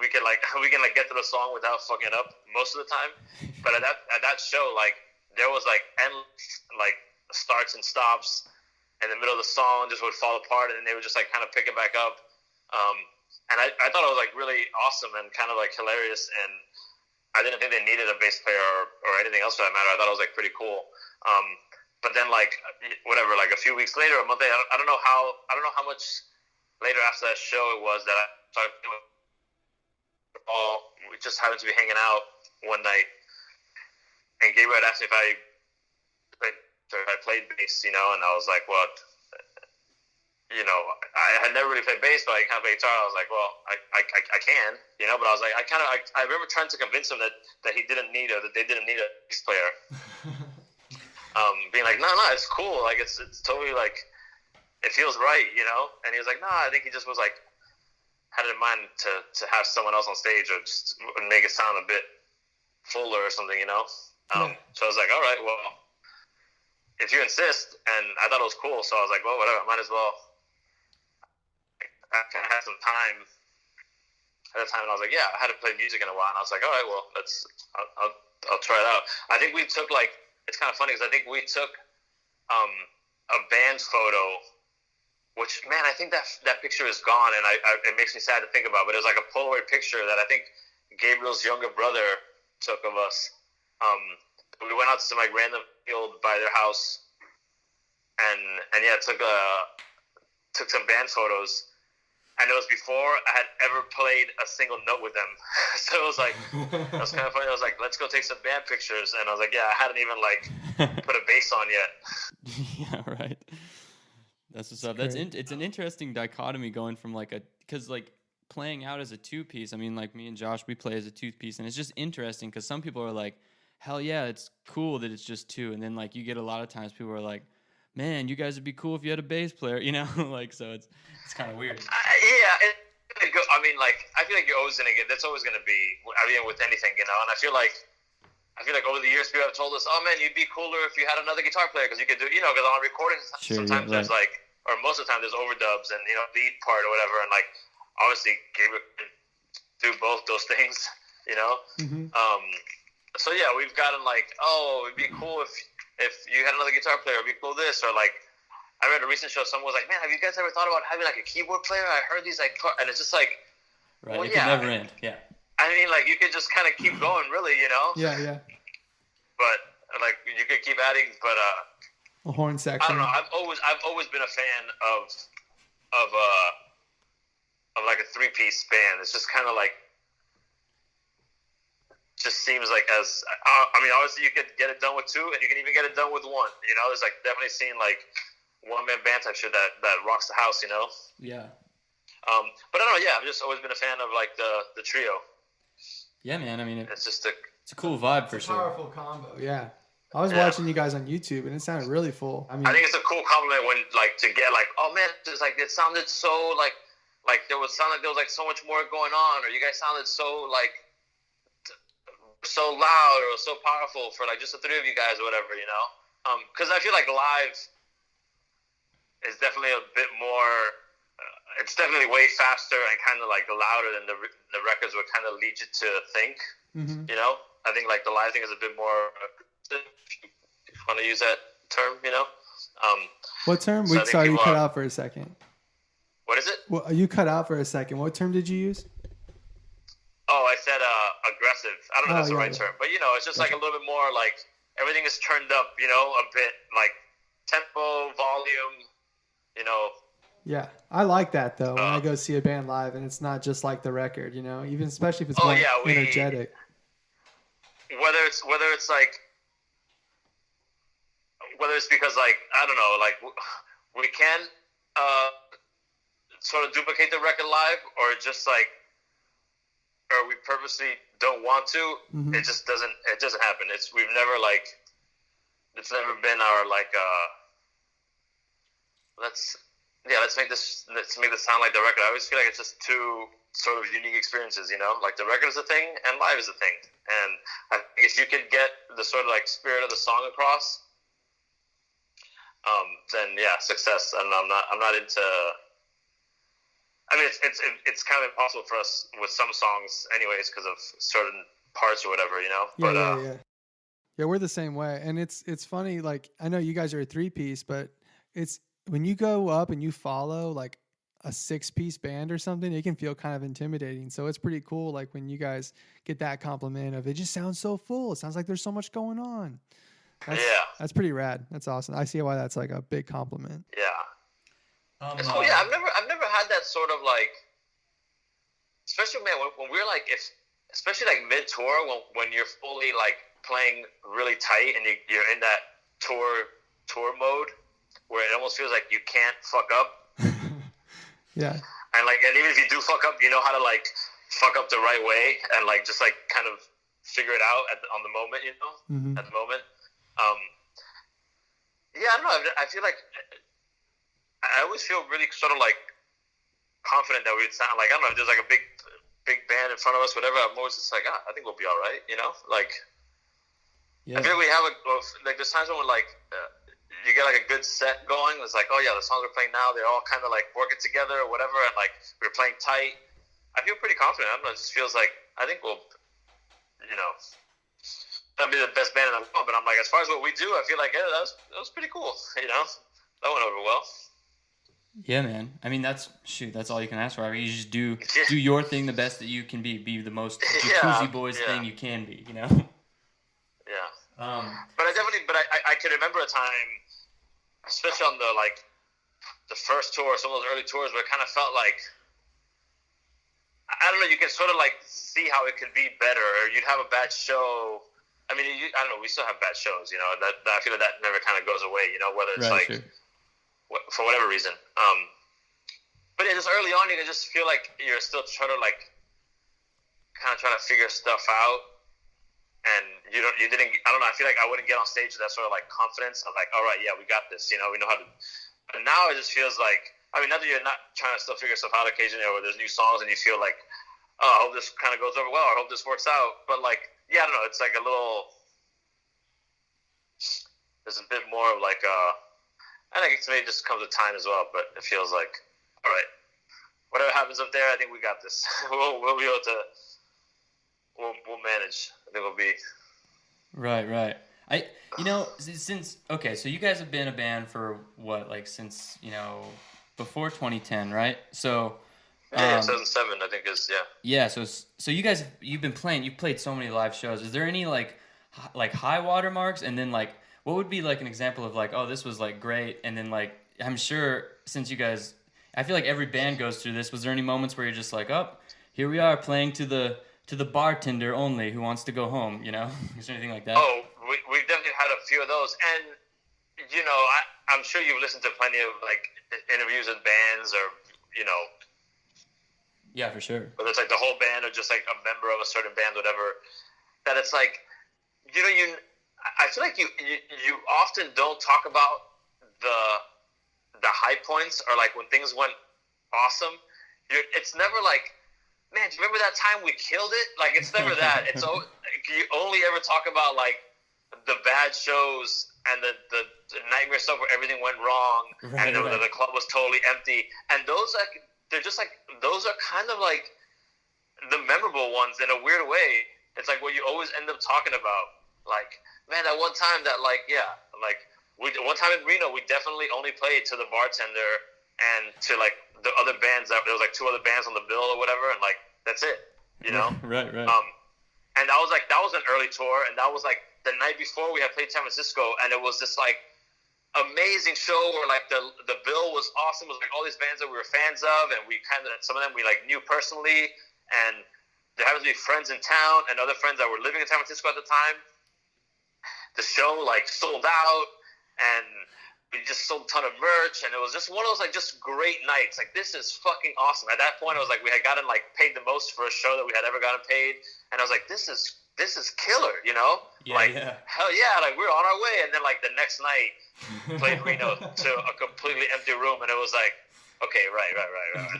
we can get to the song without fucking up most of the time. But at that show, like there was like endless like starts and stops, and the middle of the song just would fall apart, and then they would just like kind of pick it back up. And I thought it was like really awesome and kind of like hilarious, and I didn't think they needed a bass player or anything else for that matter. I thought it was like pretty cool. But then like whatever, like a few weeks later, a month later, I don't know how much later after that show it was that I started doing we just happened to be hanging out one night, and Gabriel had asked me if I played bass, and I was like, well, I had never really played bass, but I kind of played guitar. I was like, well, I can, but I was like, I remember trying to convince him that he didn't need that they didn't need a bass player. Being like, no, it's cool. Like, it's totally like, it feels right, And he was like, no, I think he just was like, had it in mind to have someone else on stage or just make it sound a bit fuller or something, So I was like, all right, well, if you insist. And I thought it was cool, so I was like, well, whatever, I might as well. I kind of had some time at the time, and I was like, yeah, I hadn't played music in a while, and I was like, all right, well, I'll try it out. I think we took like, it's kind of funny because I think we took a band photo, which, man, I think that picture is gone, and it makes me sad to think about, but it was like a Polaroid picture that I think Gabriel's younger brother took of us. We went out to some like random field by their house, and yeah, took some band photos. And it was before I had ever played a single note with them. So it was like, it was kind of funny. I was like, let's go take some band pictures. And I was like, yeah, I hadn't even like put a bass on yet. Yeah, right. That's what's up. It's an interesting dichotomy going from like because like playing out as a two-piece, I mean, like me and Josh, we play as a two-piece. And it's just interesting because some people are like, hell yeah, it's cool that it's just two. And then like you get a lot of times people are like, man, you guys would be cool if you had a bass player, like, so it's kind of weird. I mean, like, I feel like you're always gonna that's always gonna be, I mean, with anything, and I feel like over the years people have told us, oh man, you'd be cooler if you had another guitar player because you could do, because on recordings sometimes there's like, or most of the time there's overdubs and lead part or whatever, and like obviously Gabriel can do both those things, Mm-hmm. So yeah, we've gotten like, oh, it'd be cool if you had another guitar player, it'd be cool this, or like, I read a recent show, someone was like, man, have you guys ever thought about having like a keyboard player? I heard these like, and it's just like, right, well, it could never end, yeah. I mean, like, you could just kind of keep going, really, Yeah. But like, you could keep adding, but a horn section. I don't know. I've always been a fan of like a three-piece band. It's just kind of like, just seems like I mean, obviously you could get it done with two, and you can even get it done with one. There's like definitely seen like one-man band type shit that rocks the house. Yeah. But I don't know. Yeah, I've just always been a fan of like the trio. Yeah, man. I mean, it's just it's a cool vibe for sure. Powerful combo. Yeah. I was watching you guys on YouTube, and it sounded really full. I mean, I think it's a cool compliment when like to get like, oh man, it's like it sounded so like there was like so much more going on, or you guys sounded so like. So loud or so powerful for like just the three of you guys or whatever, because I feel like live is definitely a bit more. It's definitely way faster and kind of like louder than the records would kind of lead you to think, Mm-hmm. I think like the live thing is a bit more, if you want to use that term, you know. What term? So Sorry, you cut out for a second. What is it? Well, you cut out for a second. What term did you use? Oh, I said aggressive. I don't know if that's the right term, but you know, it's just like a little bit more like everything is turned up, you know, a bit like tempo, volume, you know. Yeah, I like that though. When I go see a band live, and it's not just like the record, you know, even especially if it's more energetic. Whether it's like, whether it's because like I don't know, like we can sort of duplicate the record live, or just like, or we purposely don't want to. Mm-hmm. It just doesn't happen. It's never been our like let's make this sound like the record. I always feel like it's just two sort of unique experiences, you know, like the record is a thing and live is a thing. And I think if you could get the sort of like spirit of the song across, then yeah, success. And I'm not into. I mean, it's kind of impossible for us with some songs, anyways, because of certain parts or whatever, you know. Yeah, we're the same way, and it's funny. Like, I know you guys are a 3-piece, but it's when you go up and you follow like a 6-piece band or something, it can feel kind of intimidating. So it's pretty cool. Like when you guys get that compliment of it just sounds so full. It sounds like there's so much going on. That's pretty rad. That's awesome. I see why that's like a big compliment. Yeah. It's cool. Yeah, I've never had that sort of like, especially man when we're like especially like mid tour when you're fully like playing really tight and you're in that tour mode where it almost feels like you can't fuck up. Yeah. And even if you do fuck up, you know how to like fuck up the right way and like just like kind of figure it out on the moment, you know, mm-hmm. at the moment. Yeah, I don't know. I feel like. I always feel really sort of like confident that we would sound like, I don't know, if there's like a big band in front of us, whatever, I'm always just like, I think we'll be all right, you know? Like, yeah. I feel like we have like there's times when we're like, you get like a good set going. It's like, oh yeah, the songs we're playing now, they're all kind of like working together or whatever, and like we're playing tight. I feel pretty confident. I don't know, it just feels like, I think we'll, you know, that'll be the best band in the world, but I'm like, as far as what we do, I feel like, yeah, that was pretty cool, you know? That went over well. Yeah, man. I mean, that's all you can ask for. I mean, you just do your thing the best that you can be the most Jacuzzi boys thing you can be, you know? Yeah. But I can remember a time, especially on the first tour, some of those early tours, where it kind of felt like, I don't know, you can sort of like see how it could be better, or you'd have a bad show. I mean, I don't know, we still have bad shows, you know, that I feel like that never kind of goes away, you know, whether it's for whatever reason. But just early on, you can just feel like you're still trying to kind of trying to figure stuff out. And you didn't, I don't know, I feel like I wouldn't get on stage with that sort of like confidence of like, all right, yeah, we got this, you know, we know how to. But now it just feels like, I mean, not that you're not trying to still figure stuff out occasionally, or there's new songs and you feel like, oh, I hope this kind of goes over well, or I hope this works out. But like, yeah, I don't know, it's like a little, there's a bit more of like I think maybe it just comes with time as well, but it feels like, all right, whatever happens up there, I think we got this. we'll be able to, we'll manage. I think we'll be. Right. So you guys have been a band for what, like since, you know, before 2010, right? So. Yeah, 2007, I think is, yeah. Yeah, so you guys, you've played so many live shows. Is there any like high water marks, and then like, what would be like an example of like, oh, this was like great, and then like, I'm sure since you guys, I feel like every band goes through this. Was there any moments where you're just like, oh, here we are playing to the bartender only who wants to go home, you know? Is there anything like that? Oh, we've definitely had a few of those, and you know, I'm sure you've listened to plenty of like interviews with bands, or you know. Yeah, for sure. Whether it's like the whole band or just like a member of a certain band, whatever. That it's like, you know, I feel like you often don't talk about the high points, or like when things went awesome. It's never like, man, do you remember that time we killed it? Like, it's never that. It's you only ever talk about like the bad shows and the nightmare stuff where everything went wrong, and the club was totally empty. And those they're just like, those are kind of like the memorable ones in a weird way. it's like what you always end up talking about. Like, man, that one time that like, yeah, like one time in Reno, we definitely only played to the bartender and to like the other bands that there was like 2 other bands on the bill or whatever, and like that's it, you know? Right. And that was an early tour, and that was like the night before we had played San Francisco, and it was this like amazing show where like the bill was awesome. It was like all these bands that we were fans of, and we kind of, some of them we like knew personally, and there happened to be friends in town and other friends that were living in San Francisco at the time. The show like sold out, and we just sold a ton of merch, and it was just one of those like just great nights. Like, this is fucking awesome. At that point, it was like we had gotten like paid the most for a show that we had ever gotten paid, and I was like, this is killer, you know? Hell yeah, like we're on our way. And then like the next night, played Reno to a completely empty room, and it was like, okay, right.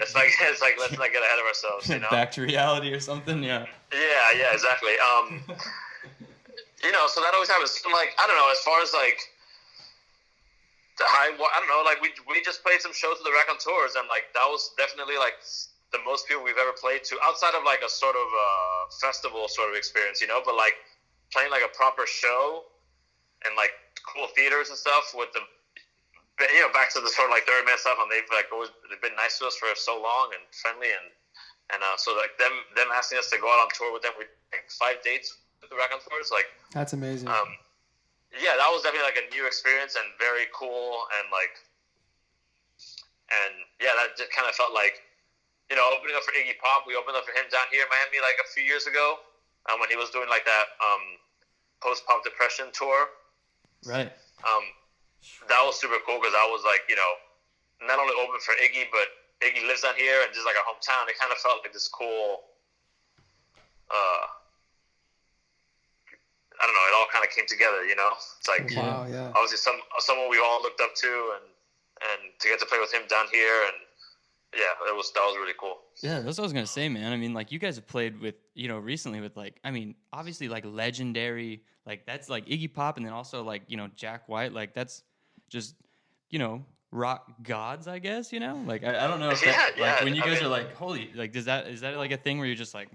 It's like let's not get ahead of ourselves, you know? Back to reality or something, yeah. Yeah, exactly. You know, so that always happens. Like, I don't know, as far as like the I don't know, like we just played some shows with the Raconteurs, and like that was definitely like the most people we've ever played to, outside of like a sort of festival sort of experience, you know, but like playing like a proper show and like cool theaters and stuff with the, you know, back to the sort of like Third Man stuff, and they've been nice to us for so long and friendly, and so like them asking us to go out on tour with them, we like 5 dates with the Raconteurs, like That's amazing. Yeah, that was definitely like a new experience and very cool, and like, and yeah, that just kind of felt like, you know, opening up for Iggy Pop. We opened up for him down here in Miami like a few years ago, when he was doing like that post-pop depression tour. Right. That was super cool because I was like, you know, not only open for Iggy, but Iggy lives down here and just like our hometown. It kind of felt like this cool, I don't know, it all kind of came together, you know? It's like, Wow, yeah. obviously someone we all looked up to, and to get to play with him down here, and yeah, that was really cool. Yeah, that's what I was gonna say, man. I mean, like, you guys have played with, you know, recently with like, I mean, obviously like legendary, like that's like Iggy Pop, and then also like, you know, Jack White, like that's just, you know, rock gods, I guess, you know? Like I don't know if that, like when you guys are like, holy, like is that like a thing where you're just like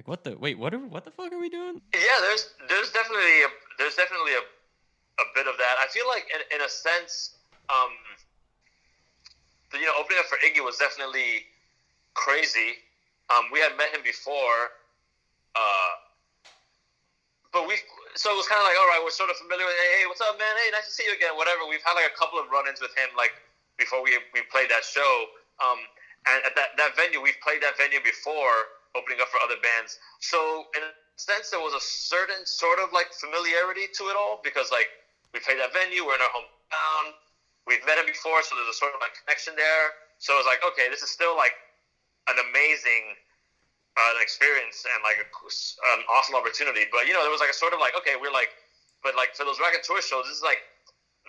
what the fuck are we doing? Yeah, there's definitely a bit of that. I feel like in a sense, you know, opening up for Iggy was definitely crazy. We had met him before, but so it was kind of like, all right, we're sort of familiar with, hey, what's up, man? Hey, nice to see you again. Whatever. We've had like a couple of run-ins with him, like before we played that show. And at that venue, we've played that venue before, opening up for other bands. So in a sense, there was a certain sort of like familiarity to it all, because like we played that venue, we're in our hometown, we've met him before, so there's a sort of like connection there. So it was like, okay, this is still like an amazing an experience and like an awesome opportunity. But you know, there was like a sort of like, okay, we're like, but like for those Raconteurs shows, this is like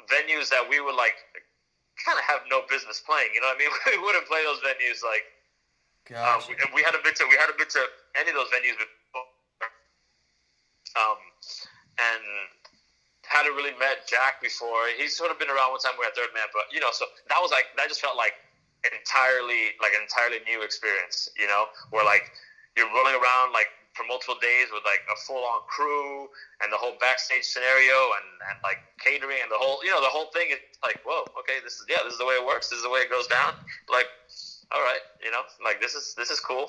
venues that we would like kind of have no business playing. You know what I mean? We wouldn't play those venues like. Gotcha. We hadn't been to any of those venues before, and hadn't really met Jack before. He's sort of been around one time we were at Third Man, but you know, so that was like, that just felt like an entirely new experience. You know, where like you're rolling around like for multiple days with like a full-on crew and the whole backstage scenario and like catering and the whole thing. It's like, whoa, okay, this is the way it works. This is the way it goes down. Like, all right, you know, like this is cool.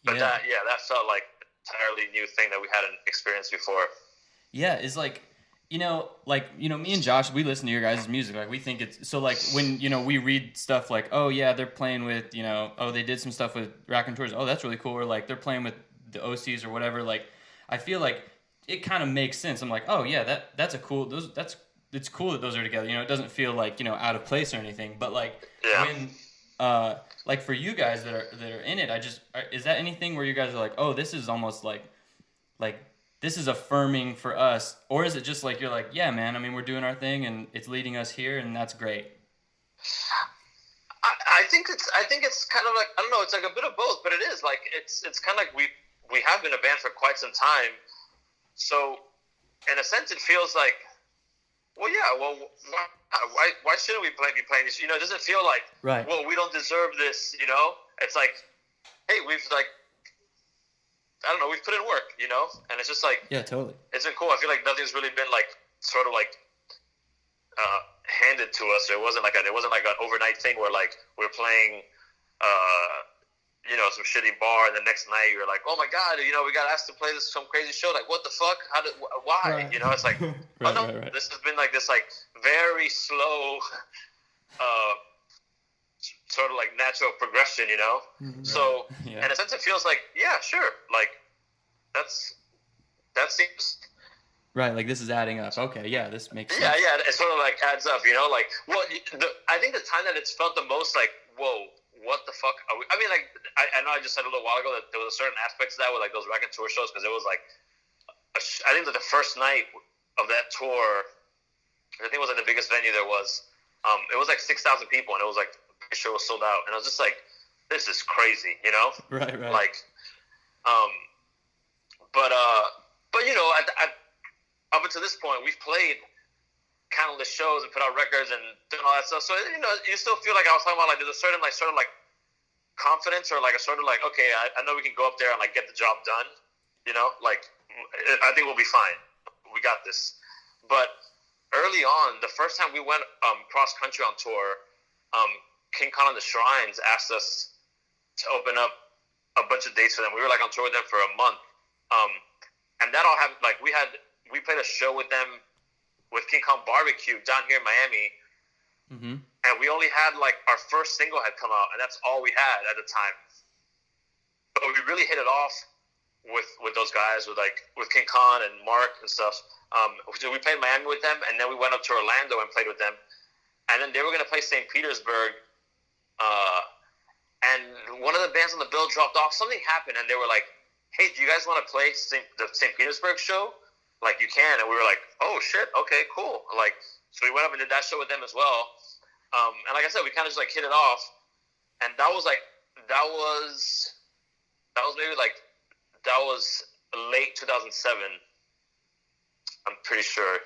But that felt like an entirely new thing that we hadn't experienced before. Yeah, it's like, you know, me and Josh, we listen to your guys' music. Like, we think it's, so like when, you know, we read stuff like, oh yeah, they're playing with, you know, oh, they did some stuff with Raconteurs. Oh, that's really cool. Or like they're playing with the OCs or whatever. Like, I feel like it kind of makes sense. I'm like, oh yeah, that's it's cool that those are together. You know, it doesn't feel like, you know, out of place or anything. But like when, like for you guys that are in it, is that anything where you guys are like, oh, this is almost like this is affirming for us, or is it just like you're like, yeah, man, I mean, we're doing our thing and it's leading us here, and that's great? I think it's kind of like, I don't know, it's like a bit of both, but it is like it's kind of like we have been a band for quite some time, so in a sense it feels like, well, yeah, well, why shouldn't we be playing this? You know, it doesn't feel like, right, well, we don't deserve this. You know, it's like, hey, we've like I don't know, we've put in work, you know, and it's just like, Yeah, totally. it's been cool. I feel like nothing's really been like sort of like handed to us. It wasn't like an overnight thing where like we're playing, you know, some shitty bar, and the next night you're like, oh my god, you know, we got asked to play some crazy show. Like, what the fuck? Why? Right. You know, it's like, Right. This has been like this like very slow, sort of like natural progression, you know. Mhm. So Yeah. in a sense, it feels like, yeah, sure, like that seems. Right, like this is adding up. Okay, yeah, this makes sense. Yeah, it sort of like adds up, you know. Like, well, I think the time that it's felt the most like, whoa, what the fuck are we? I mean, like, I know I just said a little while ago that there was a certain aspects of that with like those Rack and Tour shows, because it was like, I think that the first night of that tour, I think it was like the biggest venue there was. It was like 6,000 people, and it was like the show was sold out, and I was just like, this is crazy, you know? Right. Like, but you know, up until this point, we've played countless shows and put out records and done all that stuff. So, you know, you still feel like I was talking about, like, there's a certain, like, sort of, like, confidence, or, like, a sort of, like, okay, I know we can go up there and, like, get the job done, you know? Like, I think we'll be fine. We got this. But early on, the first time we went cross-country on tour, King Kong and the Shrines asked us to open up a bunch of dates for them. We were, like, on tour with them for a month. And that all happened, like, we played a show with them with King Kong Barbecue down here in Miami, and we only had like our first single had come out, and that's all we had at the time. But we really hit it off with those guys, with King Kong and Mark and stuff. So we played Miami with them, and then we went up to Orlando and played with them, and then they were going to play St. Petersburg, and one of the bands on the bill dropped off. Something happened, and they were like, "Hey, do you guys want to play the St. Petersburg show? Like, you can." And we were like, oh shit, okay, cool. Like, so we went up and did that show with them as well. And like I said, we kind of just like hit it off, and that was late 2007. I'm pretty sure,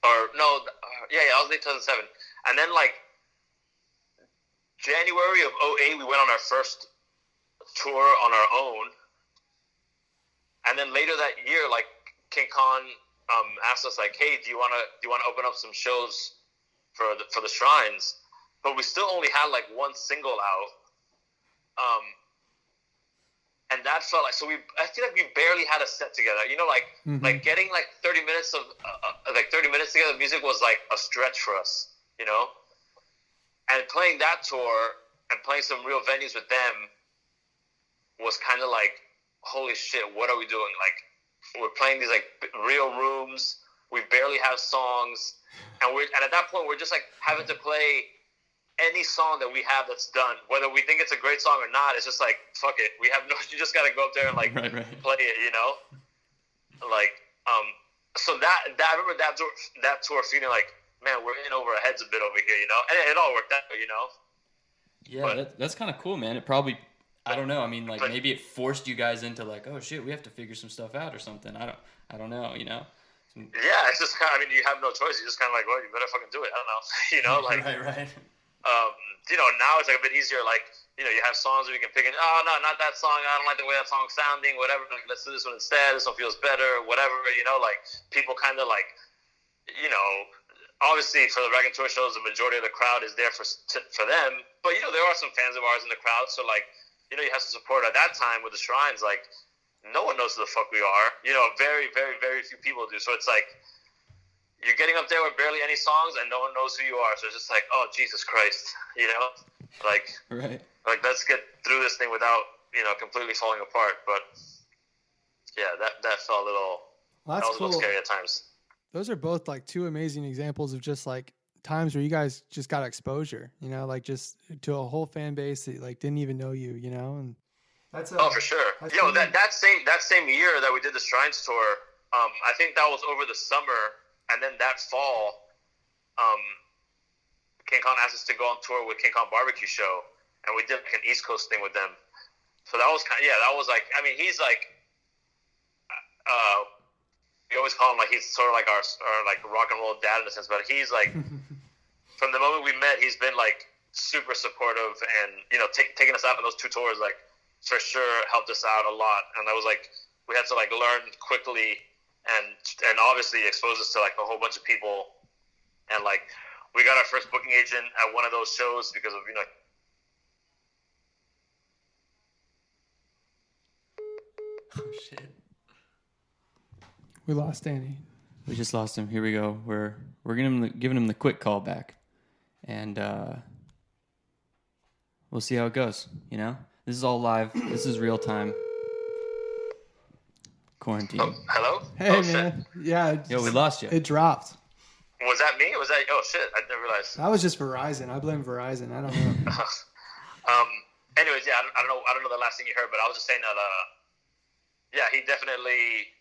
or no, yeah, it was late 2007. And then like January of 2008, we went on our first tour on our own, and then later that year, like, King Kong asked us, like, hey, do you want to open up some shows for the Shrines? But we still only had like one single out, and that felt like, I feel like we barely had a set together, you know, like like getting like 30 minutes together of music was like a stretch for us, you know. And playing that tour and playing some real venues with them was kind of like, holy shit, what are we doing? Like, we're playing these like real rooms. We barely have songs, and at that point we're just like having to play any song that we have that's done, whether we think it's a great song or not. It's just like, fuck it. We have no. You just gotta go up there and like Right. play it, you know. Like, so that I remember that tour feeling like, man, we're in over our heads a bit over here, you know, and it all worked out, you know. Yeah, that's kind of cool, man. It probably, I don't know. I mean, like, maybe it forced you guys into like, oh shit, we have to figure some stuff out or something. I don't know, you know. Yeah, it's just kind of, I mean, you have no choice. You're just kind of like, well, you better fucking do it. I don't know, you know, like, right. You know, now it's like a bit easier. Like, you know, you have songs where you can pick. Oh no, not that song. I don't like the way that song's sounding. Whatever. Like, let's do this one instead. This one feels better. Whatever. You know, like, people kind of like, you know, obviously for the Rack and Tour shows, the majority of the crowd is there for them. But you know, there are some fans of ours in the crowd. So like, you know, you have some support. At that time with the Shrines, like, no one knows who the fuck we are. You know, very, very, very few people do. So it's like, you're getting up there with barely any songs, and no one knows who you are. So it's just like, oh, Jesus Christ, you know? Like, right. Like, let's get through this thing without, you know, completely falling apart. But, yeah, that felt a little, Well, that that's was a little cool. scary at times. Those are both like two amazing examples of just like times where you guys just got exposure, you know, like just to a whole fan base that like didn't even know you, you know, and that's Oh, for sure. You know, that same year that we did the Shrines tour, I think that was over the summer, and then that fall, King Kong asked us to go on tour with King Kong Barbecue Show, and we did like an East Coast thing with them. So that was that was like, I mean, he's like, we always call him like, he's sort of like our like rock and roll dad in a sense, but he's like, from the moment we met, he's been like super supportive, and you know, taking us out on those two tours, like, for sure helped us out a lot. And I was like, we had to like learn quickly and obviously expose us to like a whole bunch of people. And like, we got our first booking agent at one of those shows because of, Oh shit. We lost Danny. We just lost him. Here we go. We're giving him the quick call back, and we'll see how it goes. You know, this is all live. This is real time. Quarantine. Oh, hello? Hey, man. Shit. Yeah. Yo, we lost you. It dropped. Was that me? Was that, oh shit, I didn't realize. That was just Verizon. I blame Verizon. I don't know. Anyways, yeah, I don't know the last thing you heard, but I was just saying that, yeah, he definitely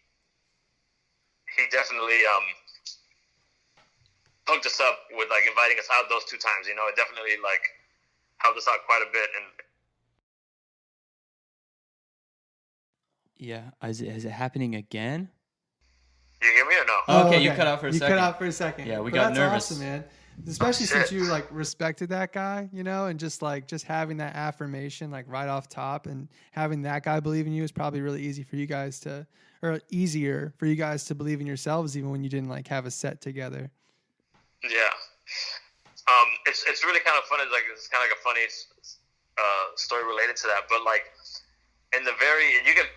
hooked us up with like inviting us out those 2 times. You know, it definitely like helped us out quite a bit. And Yeah, is it happening again? you hear me or no? Oh, okay, you cut out for a second. You cut out for a second. Yeah, we But got that's nervous. awesome, man. Especially since you like respected that guy, you know, and just having that affirmation like right off top, and having that guy believe in you is probably really easy for you guys to, or easier for you guys to believe in yourselves, even when you didn't like have a set together. Yeah. It's really kind of funny. Like, it's kind of like a funny story related to that. But like, I think you could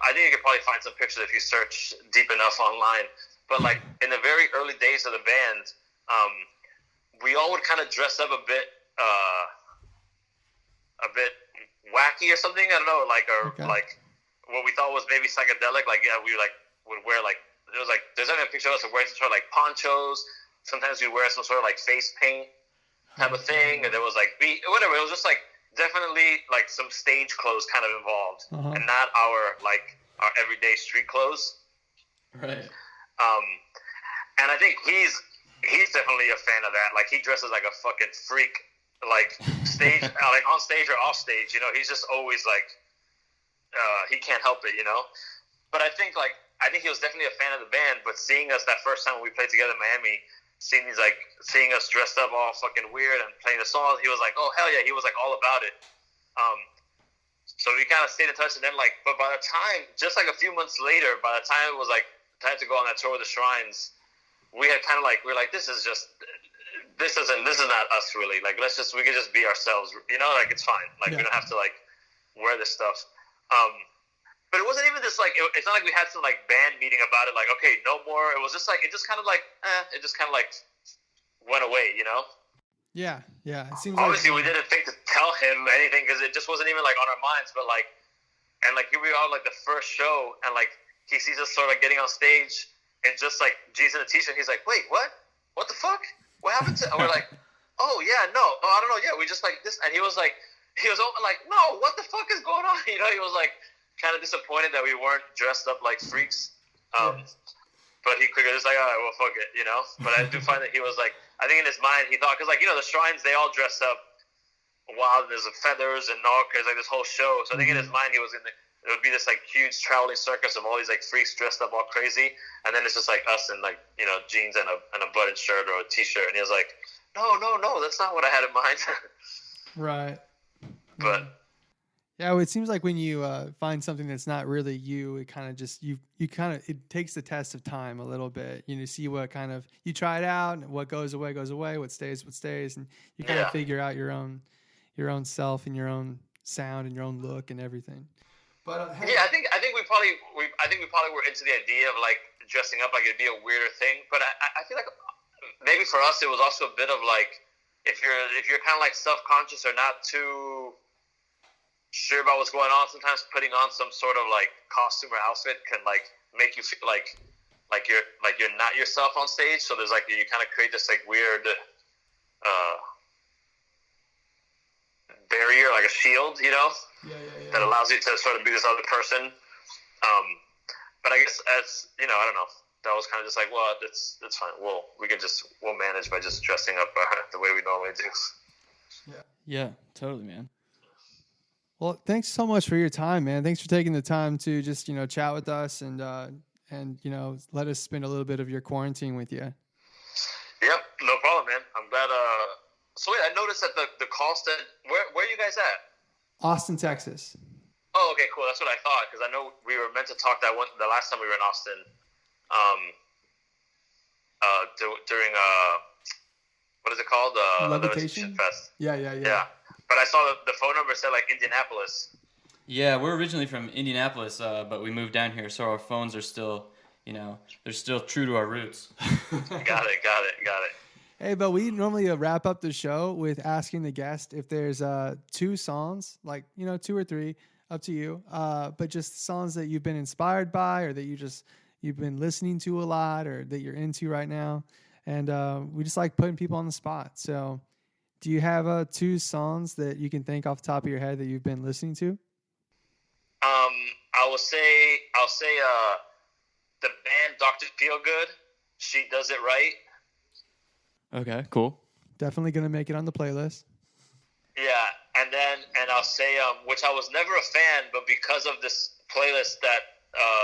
probably find some pictures if you search deep enough online. But like in the very early days of the band, we all would kind of dress up a bit wacky or something. I don't know, like what we thought was maybe psychedelic. Like, yeah, we like would wear like, it was like, there's even a picture of us wearing some sort of like ponchos. Sometimes we'd wear some sort of like face paint type of thing, and there was like whatever. It was just like definitely like some stage clothes kind of involved, and not our everyday street clothes. Right. And I think he's definitely a fan of that. Like, he dresses like a fucking freak, like stage, like on stage or off stage. You know, he's just always like, he can't help it. You know, but I think he was definitely a fan of the band. But seeing us that first time when we played together in Miami, seeing us dressed up all fucking weird and playing the song, he was like, oh hell yeah, he was like all about it. So we kind of stayed in touch, and then but by the time, just like a few months later, by the time it was like time to go on that tour with the Shrines, we had kind of like, we were like, this is not us really. Like, we can just be ourselves, you know, like it's fine. Like, we don't have to like wear this stuff. But it wasn't even this like, it's not like we had some like band meeting about it. Like, okay, no more. It was just like, it just kind of like went away, you know? Yeah. It seems obviously we didn't think to tell him anything because it just wasn't even like on our minds. But like, and like here we are, like the first show, and like he sees us sort of like getting on stage and just like jeans and a t-shirt. He's like, wait, what? What the fuck? What happened to? And we're like, oh yeah, no, I don't know. Yeah, we just like this. And he was like, no, what the fuck is going on? You know, he was like kind of disappointed that we weren't dressed up like freaks. But he quickly just like, all right, well, fuck it, you know. But I do find that he was like, I think in his mind he thought, because like, you know, the Shrines, they all dress up wild. There's feathers and there's like this whole show. So I think in his mind it would be this like huge traveling circus of all these like freaks dressed up all crazy, and then it's just like us in like, you know, jeans and a button shirt or a t-shirt, and he was like, no, that's not what I had in mind. Right. But yeah, well, it seems like when you find something that's not really you, it kind of just it takes the test of time a little bit. You know, see what kind of, you try it out, and what goes away, what stays, and you kind of figure out your own self and your own sound and your own look and everything. But yeah, I think we probably were into the idea of like dressing up like it'd be a weirder thing. But I feel like maybe for us it was also a bit of like, if you're kind of like self-conscious or not too sure about what's going on, sometimes putting on some sort of like costume or outfit can like make you feel like you're not yourself on stage. So there's like, you kind of create this like weird barrier, like a shield, you know, that allows you to sort of be this other person. But I guess as you know, I don't know. That was kind of just like, well, it's fine. We'll manage by just dressing up the way we normally do. Yeah, totally, man. Well, thanks so much for your time, man. Thanks for taking the time to just, you know, chat with us and you know, let us spend a little bit of your quarantine with you. Yep, no problem, man. I'm glad. So wait, I noticed that the cost at where are you guys at? Austin, Texas. Oh, okay, cool. That's what I thought, because I know we were meant to talk the last time we were in Austin, during what is it called? Levitation Fest. Yeah. Yeah, but I saw the phone number said like Indianapolis. Yeah, we're originally from Indianapolis, but we moved down here, so our phones are still, they're still true to our roots. Got it. Hey, but we normally wrap up the show with asking the guest if there's 2 songs, like, 2 or 3, up to you, but just songs that you've been inspired by, or that you've been listening to a lot, or that you're into right now. And we just like putting people on the spot. So do you have 2 songs that you can think off the top of your head that you've been listening to? I'll say the band Dr. Feelgood, She Does It Right. Okay, cool. Definitely gonna make it on the playlist. Yeah, and I'll say which I was never a fan, but because of this playlist that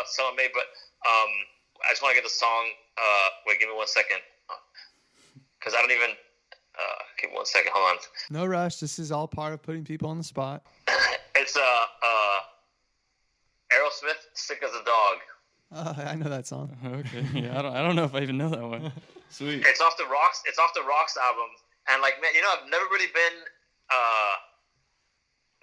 someone made, but I just want to get the song. Wait, give me 1 second, because I don't even. Give me 1 second. Hold on. No rush. This is all part of putting people on the spot. It's Aerosmith, "Sick as a Dog." I know that song. Okay, yeah, I don't know if I even know that one. Sweet. It's off the Rocks. It's off the Rocks album, and like, man, I've never really been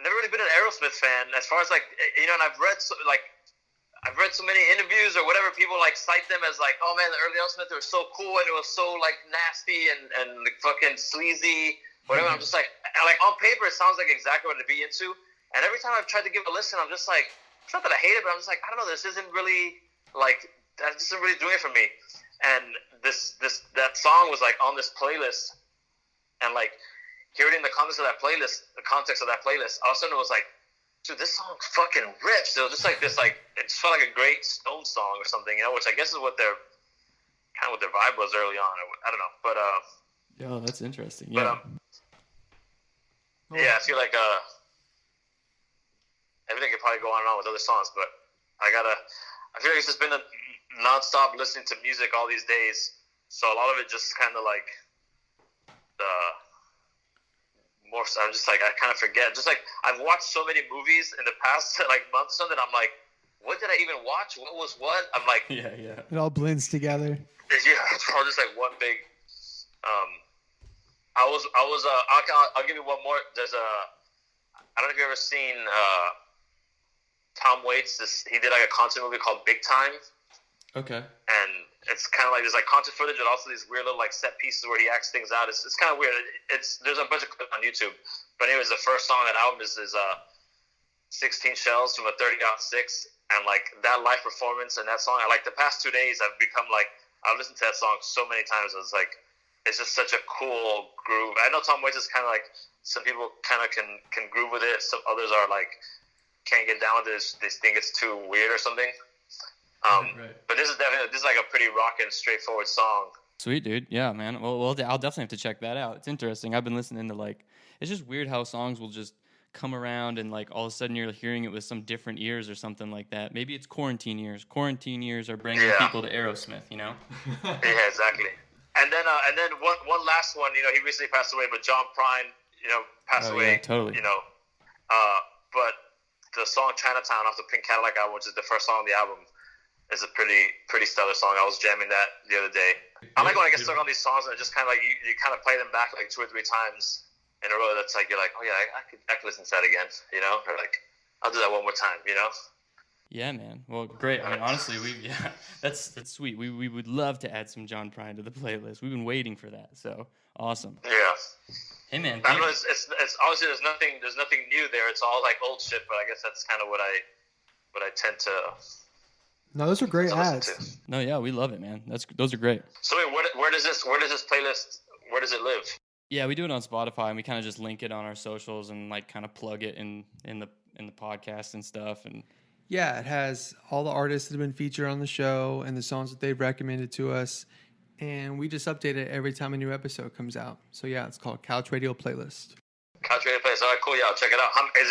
an Aerosmith fan. As far as like, and I've read so many interviews or whatever. People like cite them as like, oh man, the early Aerosmith, they were so cool and it was so like nasty and like, fucking sleazy, whatever. I'm just like on paper, it sounds like exactly what to be into. And every time I've tried to give a listen, I'm just like, it's not that I hate it, but I'm just like, I don't know, this isn't really like, that isn't really doing it for me. And that song was like on this playlist, and like hearing the context of that playlist, all of a sudden it was like, dude, this song fucking rips. It was just like this, like, it just felt like a great Stone song or something, which I guess is what their vibe was early on. I don't know, but Yo, that's interesting. Yeah. But yeah, I feel like everything could probably go on and on with other songs, but I feel like it's just been a nonstop listening to music all these days, so a lot of it just kind of like more. I'm just like, I kind of forget. Just like, I've watched so many movies in the past like month or something. I'm like, what did I even watch? What was what? I'm like, yeah. It all blends together. Yeah, it's all just like one big. I'll give you one more. There's I don't know if you've ever seen Tom Waits. He did like a concert movie called Big Time. Okay. And it's kind of like there's like concert footage, but also these weird little like set pieces where he acts things out. It's kind of weird. There's a bunch of clips on YouTube. But anyways, the first song on that album is 16 Shells from a 30-06, and like that live performance and that song. Like the past 2 days, I've become like, I've listened to that song so many times. It's like, it's just such a cool groove. I know Tom Waits is kind of like, some people kind of can groove with it. Some others are like, can't get down with it. They think it's too weird or something. Right. But this is like a pretty rockin', straightforward song. Sweet, dude. Yeah, man. Well, I'll definitely have to check that out. It's interesting. I've been listening to like, it's just weird how songs will just come around and like all of a sudden you're hearing it with some different ears or something like that. Maybe it's quarantine years. Quarantine years are bringing people to Aerosmith, Yeah, exactly. And then one last one. He recently passed away, but John Prine, passed away. Yeah, totally. But the song Chinatown off the Pink Cadillac album, which is the first song on the album, is a pretty stellar song. I was jamming that the other day. I like when I get stuck on these songs and it just kind of like you kind of play them back like 2 or 3 times in a row. That's like, you're like, oh yeah, I could listen to that again, or like, I'll do that one more time, Yeah, man. Well, great. I mean, honestly, that's sweet. We would love to add some John Prine to the playlist. We've been waiting for that. So awesome. Yeah. Hey, man. I know it's obviously there's nothing new there. It's all like old shit, but I guess that's kind of what I tend to. No, those are great ads. No, yeah, we love it, man. Those are great. So wait, where does this playlist, where does it live? Yeah, we do it on Spotify, and we kind of just link it on our socials and like kind of plug it in the podcast and stuff. And yeah, it has all the artists that have been featured on the show and the songs that they've recommended to us, and we just update it every time a new episode comes out. So yeah, it's called Couch Radio Playlist. Couch Radio Playlist. All right, cool. Yeah, I'll check it out. Is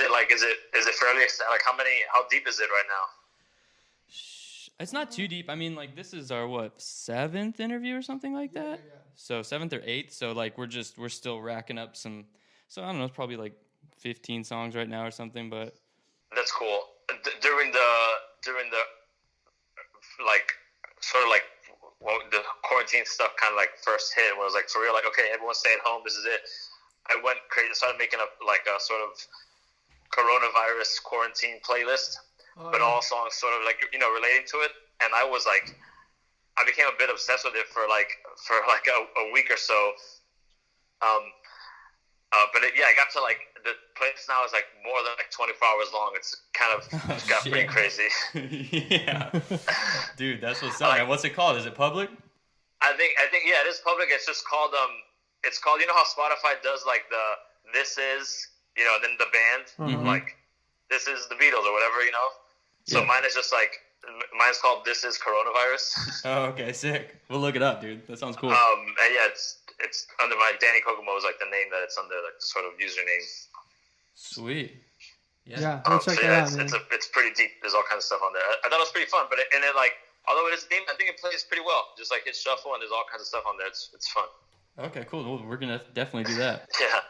it fairly like how deep is it right now? It's not too deep. I mean, like, this is our, 7th interview or something like that? Yeah. So 7th or 8th. So, like, we're still racking up some. So, I don't know. It's probably, like, 15 songs right now or something. But That's cool. During the like sort of like the quarantine stuff kind of like first hit, when it was like for real, like okay, everyone stay at home, this is it. I went crazy, started making a sort of coronavirus quarantine playlist, but all songs sort of like relating to it, and I became a bit obsessed with it for a week or so. But I got to like the playlist now is like more than like 24 hours long. It's kind of got pretty crazy. Yeah, dude, that's what's up. What's it called? Is it public? I think yeah, it is public. It's just called it's called, you know how Spotify does like this is, then the band, like this is the Beatles or whatever, So mine is just like, mine's called This Is Coronavirus. Oh, okay, sick. We'll look it up, dude. That sounds cool. And yeah, it's under my Danny Kokomo is like the name that it's under, like the sort of username. Sweet. Yeah, we'll check that out, man. It's pretty deep. There's all kinds of stuff on there. I thought it was pretty fun, but although it is deep, I think it plays pretty well. Just like hit shuffle, and there's all kinds of stuff on there. It's fun. Okay, cool. Well, we're gonna definitely do that. Yeah.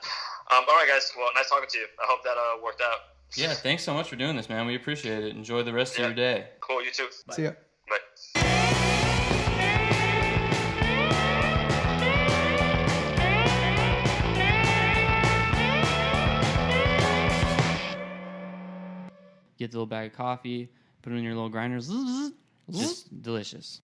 All right, guys. Well, nice talking to you. I hope that worked out. Yeah, thanks so much for doing this, man. We appreciate it. Enjoy the rest of your day. Cool. You too. Bye. See ya. Bye. Get the little bag of coffee, put it in your little grinders. Just delicious.